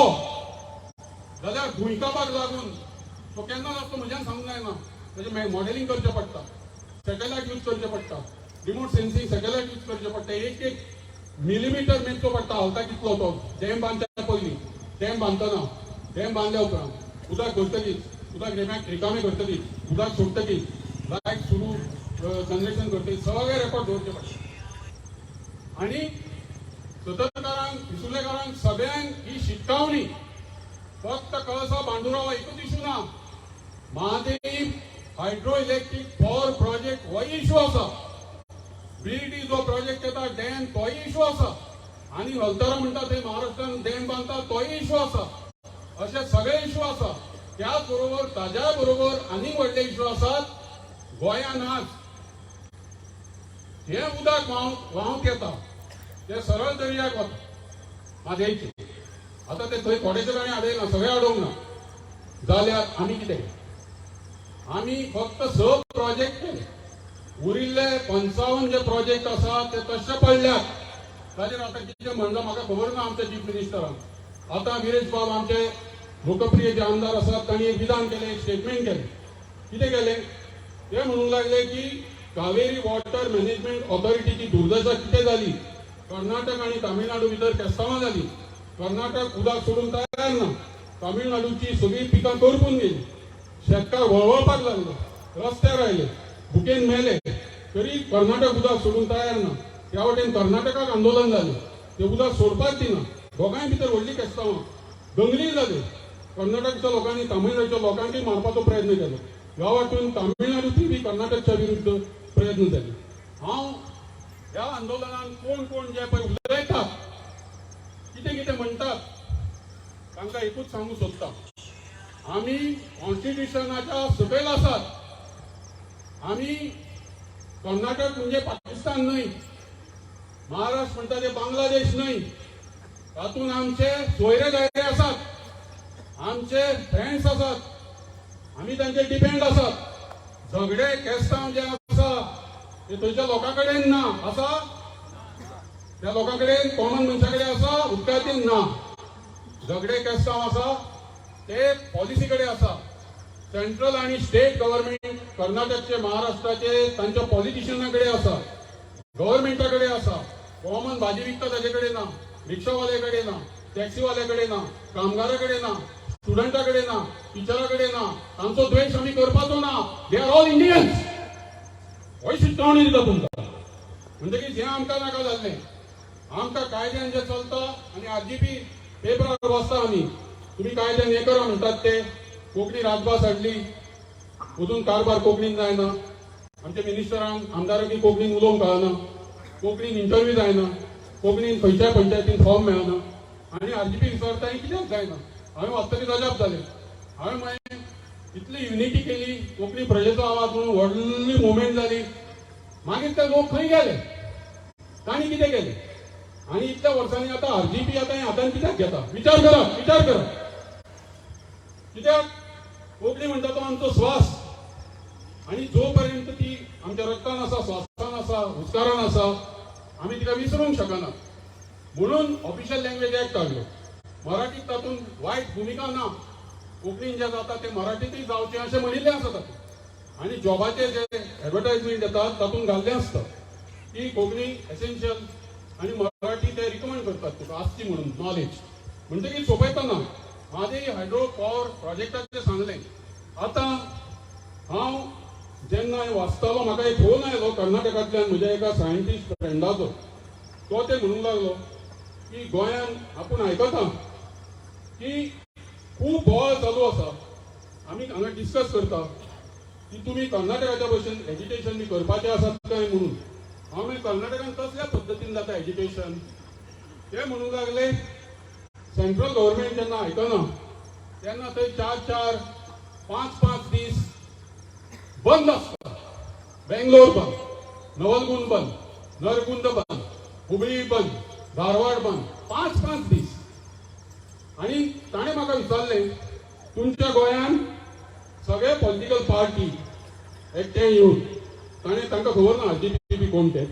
S2: जाल्यार भूंयकांपाक लागून तो केन्ना लागतो म्हज्यान सांगूंक जायना ताचें मॉडेलिंग करचें पडटा सॅटेलायट यूज करचें पडटा रिमोट सेन्सिंग सॅटेलायट यूज करचें पडटा एक एक मिलीमीटर मेजचो पडटा हालता कितलो तो डॅम बांदच्या पयलीं डॅम बांदतना डॅम बांदल्या उपरांत उदक भरतकीच उदक रिकामें करतकीच उदक सोडटकीच लायट सुरू जनरेशन करतकीच सगळे रेकॉर्ड दवरचे पडटा आनी सततकारांक पिसुलेकारांक सगळ्यांक ही शिटकावणी फक्त कळसा बांदुरावा एकूच इशू ना Mahadev hydro electric power project हो इशू आसा बीईडी जो प्रोजेक्ट येता डॅम तोय इशू आसा आनी हलतरा म्हणटा थंय महाराष्ट्रान डॅम बांदता तोय इशू आसा अशे सगळे इशू आसा त्याच बरोबर ताज्या बरोबर आनीक व्हडले इशू आसात गोंयान आज हे उदक व्हांवूंक येता ते सरळ दर्याक वता म्हादेचे आता ते थंय थोडेशे ताणें हाडयना सगळे हाडोंक ना जाल्यार आमी कितें आमी फक्त 6 प्रोजेक्ट केले उरिल्ले 55 जे प्रोजेक्ट आसा ते तशे पडल्यात ताजेर आतां कितें म्हणटा म्हाका खबर ना आमच्या चीफ मिनिस्टरान आतां विरेश बाब आमचे लोकप्रिय जे आमदार आसात तांणी एक विधान केलें स्टेटमेंट केलें कितें केलें ते म्हणूंक लागले की कावेरी वॉटर मॅनेजमेंट ऑथॉरिटीची दुर्दशा कितें जाली कर्नाटक आनी तामिळनाडू भितर केस्तांवां जाली कर्नाटक उदक सोडूंक तयार ना तामिळनाडूची सगळीं पिकां करपून गेली शेतकार वळवळपाक लागले रस्त्यार आयले भुकेन मेले तरी कर्नाटक उदक सोडूंक तयार ना त्या वटेन कर्नाटकाक आंदोलन जालें ते उदक सोडपाक दिना दोगांय भितर व्हडली केस्तांवां दंगली जाली कर्नाटकच्या लोकांनी तामिळनाडूच्या लोकांकय मारपाचो प्रयत्न केलो ह्या वाटेन तामिळनाडूची बी कर्नाटकच्या विरुद्ध प्रयत्न जाले हांव ह्या आंदोलनात कोण कोण जे पळय उलयतात कितें कितें म्हणटात तांकां एकूच सांगू सोदता, आमी कॉन्स्टिट्युशनाच्या सकयल आसात. आमी कर्नाटक म्हणजे पाकिस्तान न्हय, महाराष्ट्र म्हणटा ते बांगलादेश न्हय. तातूंत आमचे सोयरे दायरे आसात, आमचे फ्रेंड्स आसात, आमी तांचे डिपेंड आसात. झगडे केस्तांव जे आसा ते थंयच्या लोकां कडेन ना. आसा त्या लोकां कडेन, कॉमन मनशा कडेन आसा, उदकाचेर ना. झगडे केस्तांव आसा ते पॉलिसी कडेन आसा. सेंट्रल आणि स्टेट गव्हर्नमेंट कर्नाटकचे, महाराष्ट्राचे तांच्या पॉलिटिशियना कडेन आसा, गव्हर्नमेंटा कडेन आसा. कॉमन भाजी विकता ताजे कडेन ना, रिक्षावाले कडेन ना, टॅक्सीवाले कडेन ना, कामगारा कडेन ना, स्टुडंटा कडेन ना, टिचरा कडेन ना. तांचो द्वेष आमी करपाचो ना. They are all Indians. हो शिटकावणी दिता तुमकां. म्हणटकीच हें आमकां नाका जाल्लें. आमकां कायद्यान जें चलता आनी आरजीपी पेपरार वाचता आमी, तुमी कायद्यान हें करा म्हणटात ते. कोंकणी राजभास हाडली, अजून कारभार कोंकणीन जायना. आमच्या मिनिस्टरांक आमदारांनी कोंकणीन उलोवंक कळना, कोंकणीन इंटरव्यू जायना, कोंकणीन खंयच्याय पंचायतीन फॉर्म मेळना. आनी आरजीपी विचारता हें कित्याक जायना. हांवें वाचतकीर अजाप जालें. हांवें मागीर इतली युनिटी केली, कोंकणी प्रजेचो आवाज म्हणून व्हडली मुवमेंट जाली. मागीर ते लोक खंय गेले, तांणी कितें केलें. आनी इतल्या वर्सांनी आतां आरजीपी आतां हें हातान कित्याक घेता. विचार करा, विचार करा. कित्याक कोंकणी म्हणटा तो आमचो श्वास. आनी जो पर्यंत ती आमच्या रक्तान आसा, स्वासान आसा, उस्कारान आसा, आमी तिका विसरूंक शकना. म्हणून ऑफिशियल लँग्वेज एक्ट काडलो. मराठीक तातूंत वायट भुमिका ना. कोंकणीन जें जाता तें मराठींतूय जावचें अशें म्हणिल्लें आसा तातूंत. आनी जॉबाचेर जे एडवर्टायजमेंट येतात तातूंत घाल्लें आसता की कोंकणी एसेन्शियल आनी मराठी ते रिकमेंड करतात तुका आसची म्हणून नॉलेज. म्हणटकीर सोंपयतना म्हादेय हायड्रो पॉवर प्रोजेक्टाचें सांगलें. आतां हांव जेन्ना वाचतालो म्हाका एक फोन आयलो कर्नाटकांतल्यान म्हज्या एका सायंटिस्ट फ्रेंडाचो. तो ते म्हणूंक लागलो की गोंयान आपूण आयकता की खूब बोवाळ चालू आसा. आमी हांगा डिस्कस करता की तुमी कर्नाटकाच्या भशेन एज्युकेशन बी करपाचें आसात काय म्हणून. हांव मागीर कर्नाटकान कसल्या पद्दतीन जाता एज्युकेशन ते म्हणूंक लागले. सेंट्रल गव्हर्नमेंट जेन्ना आयकना तेन्ना थंय 4-4, 5-5 दीस बंद आसता. बेंगलोर बंद, नवलगुंद बंद, नरगुंद बंद, हुबळी बंद, धारवाड बंद, 5-5 दीस. आनी ताणें म्हाका विचारलें तुमच्या गोंयान सगळे पॉलिटिकल पार्टी एकठांय येवन, ताणें तांकां खबर ना आरजीपी कोण ते,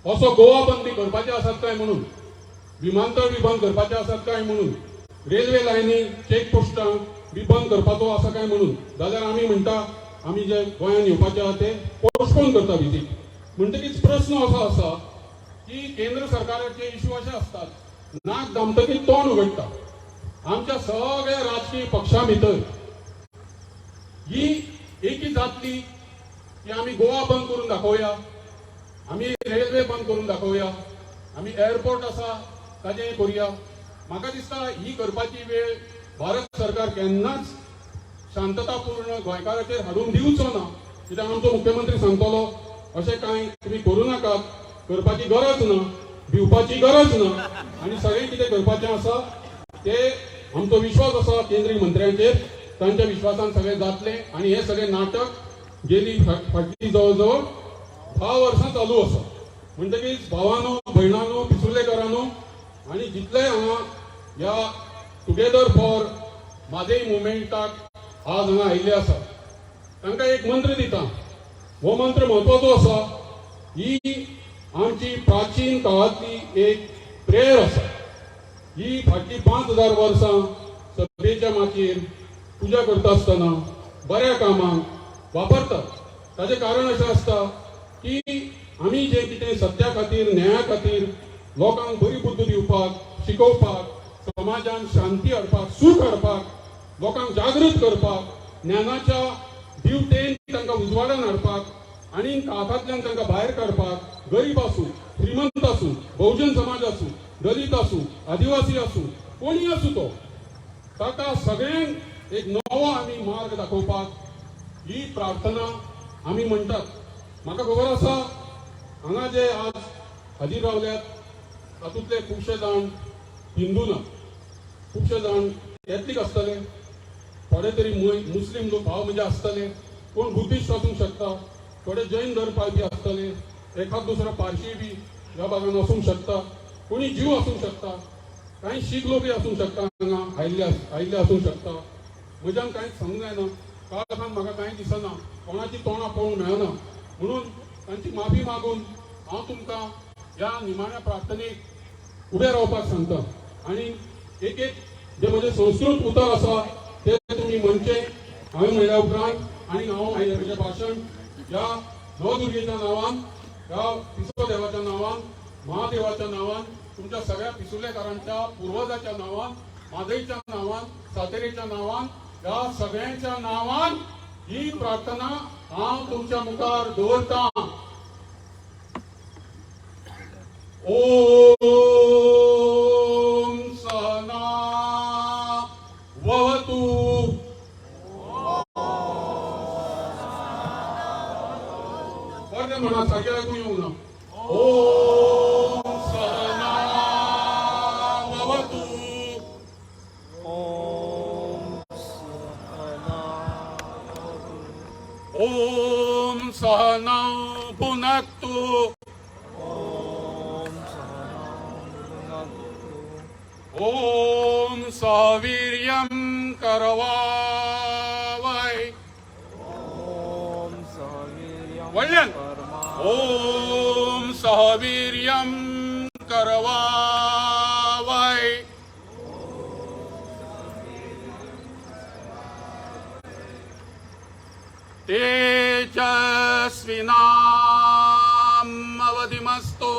S2: असो गोवा बंद बी करपाचे आसात काय म्हणून, विमानतळ बी बंद करपाचे आसात काय म्हणून, रेल्वे लायनी चेक पोस्टां बी बंद करपाचो आसा काय म्हणून. जाल्यार आमी म्हणटा आमी जे गोंयान येवपाचे आहा ते पोस्टपोन करता विजीट. म्हणटकीच प्रस्न असो आसा की केंद्र सरकाराचे इश्यू अशे असतात नाक दामतकीर तोंड उगडटा. आमच्या सगळ्या राजकीय पक्षां भितर ही एकी जातली की आमी गोवा बंद करून दाखोवया, आमी रेल्वे बंद करून दाखोवया, आमी एअरपोर्ट आसा ताजें करुया. म्हाका दिसता ही करपाची वेळ भारत सरकार केन्नाच शांततापूर्ण गोंयकाराचेर हाडून दिवचो ना. कित्याक आमचो मुख्यमंत्री सांगतलो अशें कांय तुमी करूं नाकात, करपाची गरज ना, भिवपाची गरज ना, आनी सगळें कितें करपाचें आसा ते आमचो विश्वास आसा केंद्रीय मंत्र्यांचेर. तांच्या विश्वासान सगळें जातलें. आनी हे सगळें नाटक गेली फाटली जवळ जवळ 10 वर्सां चालू आसा. म्हणटकीच भावानो, भयणानो, पिसुर्लेकरांनो आनी जितले हांगा ह्या टुगेदर फॉर म्हादेय मुवमेंटाक आज हांगा आयिल्ले आसा तांकां एक मंत्र दिता. हो मंत्र म्हत्वाचो आसा. ही आमची प्राचीन काळांतली एक प्रेयर आसा. ही फाटली 5000 वर्सां सभेच्या माचयेर पुजा करता आसतना बऱ्या कामाक वापरतात. ताचें कारण अशें आसता की आमी जे कितें सत्या खातीर, न्याया खातीर लोकांक बरी बुद्ध दिवपाक, शिकोवपाक, समाजान शांती हाडपाक, सूख हाडपाक, लोकांक जागृत करपाक, ज्ञानाच्या दिवटेन तांकां उजवाडान हाडपाक आनी काळखांतल्यान तांकां भायर काडपाक, गरीब आसूं, श्रीमंत आसूं, बहुजन समाज आसूं, दलित आसूं, आदिवासी आसूं, कोणी आसूं तो, ताका सगळ्यांक एक नवो आमी मार्ग दाखोवपाक ही प्रार्थना आमी म्हणटात. म्हाका खबर आसा हांगा जे आज हाजीर रावल्यात तातूंतले खुबशे जाण हिंदू ना, खुबशे जाण कॅथलीक आसतले, थोडे तरी मुस्लीम भाव म्हणजे आसतले, कोण बुद्धिस्ट आसूंक शकता, थोडे जैन धर्म पाळपी आसतले, एखाद दुसरो पारशी बी ह्या भागान आसूंक शकता, कोणी जीव आसूंक शकता, काही शीख लोकूय आसूंक शकता, हांगा आयिल्ले आसूंक शकता. म्हज्यान कांयच सांगूंक जायना, काळखान म्हाका कांय दिसना, कोणाची तोंडां पळोवंक मेळना, म्हणून तांची माफी मागून हांव तुमकां ह्या निमाण्या प्रार्थनेक उबे रावपाक सांगता. आनी एक जे म्हजे संस्कृत उतर आसा ते तुमी म्हणचे हांवें म्हणल्या उपरांत आनी हांव म्हजें भाशण ह्या नवदुर्गेच्या नांवान, ह्या पिसो देवाच्या नांवान, महादेवाच्या नांवान, तुमच्या सगळ्या पिसुलेकारांच्या पुर्वजाच्या नांवान, मादईच्या नांवान, सातेरेच्या नांवान, ह्या सगळ्यांच्या नांवान ही प्रार्थना हांव तुमच्या मुखार दवरतां. ओम सहना वहतु. बरें म्हणा, सारकें आयकूंक येवंक ना. ओम सहना वहतु. ओम सहना भुनक्तु. ओम सवीर्यं करवावहै. वळ्ळ्यान. ओम सवीर्यं करवावहै. तेजस्विनामवधिमस्तु.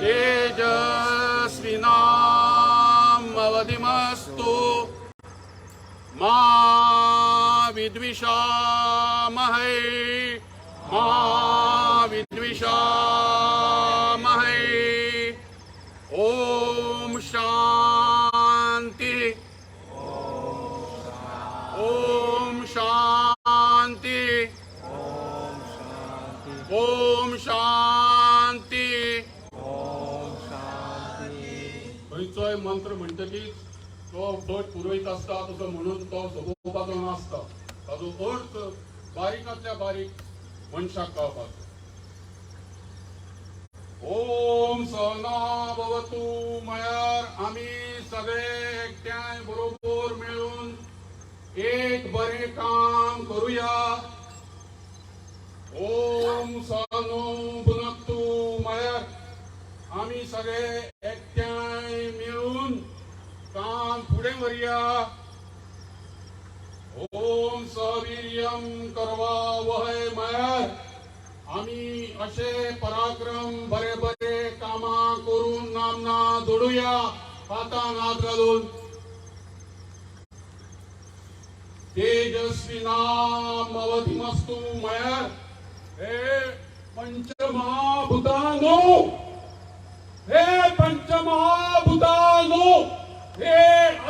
S2: तेजस्विनामवधिमस्तु. मा विद्विषामहे. मा विद्विषामहे. ओम शांति. ओम शांति. ओम शांति. खंयचोय मंत्र म्हणटकीच तो भट पुरोहीत आसता तसो म्हणून तो सोपोवपाचो नासता, ताजो अर्थ बारीकांतल्या बारीक मनशाक कळपाचो. ओम सहना भवतु म्हळ्यार आमी सगळे एकट्याय बरोबर मेळून एक बरें काम करूया. ओम सहनो भुनक्तु म्हळ्यार आमी सगळे एकट्याय मेळून काम फुडें व्हरया. ओम सवीर्यं करवावहै म्हळ्यार आमी अशे पराक्रम बरे बरे कामां करून नामना जोडुया, हातान हात घालून. तेजस्विनामवधिमस्तु म्हळ्यार हे पंचमहाभूतानो, हे पंचमहाभूतानो, हे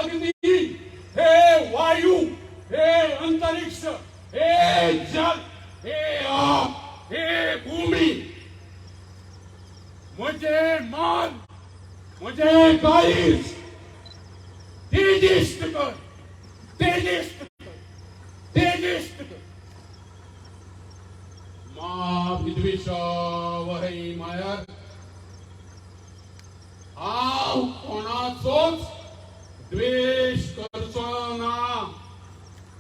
S2: अग्नि, हे वायू, हे अंतरिक्ष, हे जल, हे आग, हे भूमी, म्हजे मन, म्हजे काळीज तेजिष्ट कर, तेजिष्ट कर, तेजिष्ट कर. मा विद्विषावहै म्हळ्यार हांव कोणाचोच द्वेष करचो ना.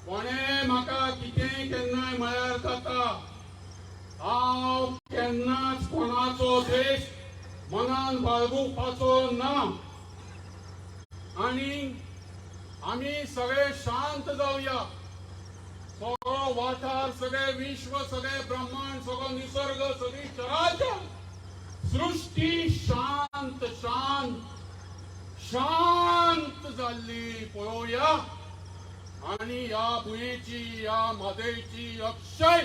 S2: कोणे म्हाका कितेंय केन्नाय म्हळ्यार जाता, हांव केन्नाच कोणाचो द्वेष मनान बाळगुपाचो ना. आनी आमी सगळे शांत जावया. सगळो वाठार, सगळे विश्व, सगळे ब्रह्मांड, सगळो निसर्ग, सगळी चराचर सृष्टी शांत शांत शांत जाल्ली पळोवया. आणि या भुयेची, या मादयेची अक्षय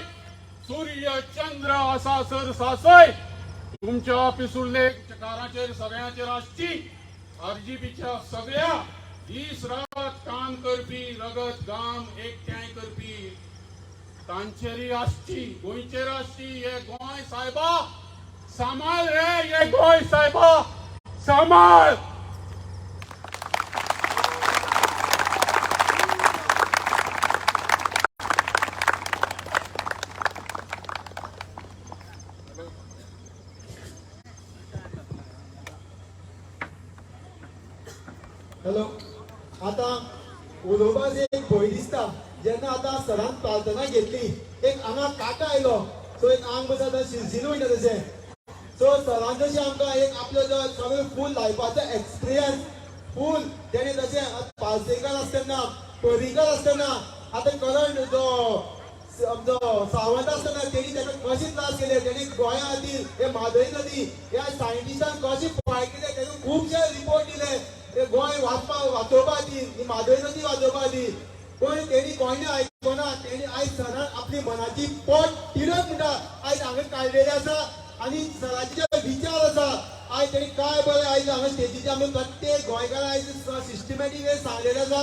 S2: सूर्य चंद्र असा सर सासय तुमच्या पिसुर्ले काराचेर सगळ्यांचेर आसची. आरजीबीच्या सगळ्या दीस रात काम करपी, रगत घाम एकठांय करपी तांचेरी आसची, गोंयचेर आसची. हे गोंय सायबा सांभाळ रे ये गोय साहेबा सांभाळ.
S1: हॅलो, आता उलोवपाक एक भंय दिसता. जेन्ना आतां सरान प्रार्थना घेतली, एक हांगा काका आयलो, सो एक आंग बस आतां शिरशिर वयता तशें. सो सरान जशें आमकां एक आपलो जो सगळें फूल लायफाचो एक्सपिरियन्स फूल तेणे तशें पालसेकर आसतना पर्रीकर आसतना आतां करंट जो आमचो सावंत आसतना तेणी ताका कशें त्रास केले, तेणी गोंया खातीर हे म्हादय नदी ह्या सायंटिस्टान कशें फायट केले, तेणें खुबशे रिपोर्ट दिले हे गोंय वाचोवपा खातीर, ही म्हादय नदी वाचोवपा खातीर. पण तेणी कोणे आयकना. तेणी आयज सरान आपली मनाची पोट तिडक म्हणटा आयज हांगा काडलेले आसा आनी सराचे जे विचार आसा आयज तेणी काय बरें आयज हांगा स्टेजीचेर आमी प्रत्येक गोंयकारांक आयज सिस्टमॅटीक वे सांगलेले आसा.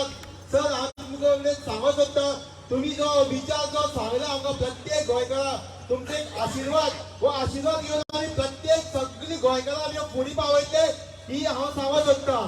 S1: सर हांव तुमकां सांगूंक सोदता, तुम्ही जो विचार जो सांगला आमकां प्रत्येक गोंयकाराक तुमचे एक आशिर्वाद, हो आशिर्वाद घेवन आमी प्रत्येक सगळी गोंयकारां आमी फुडें पावयतले ही हांव सांगूंक सोदतां.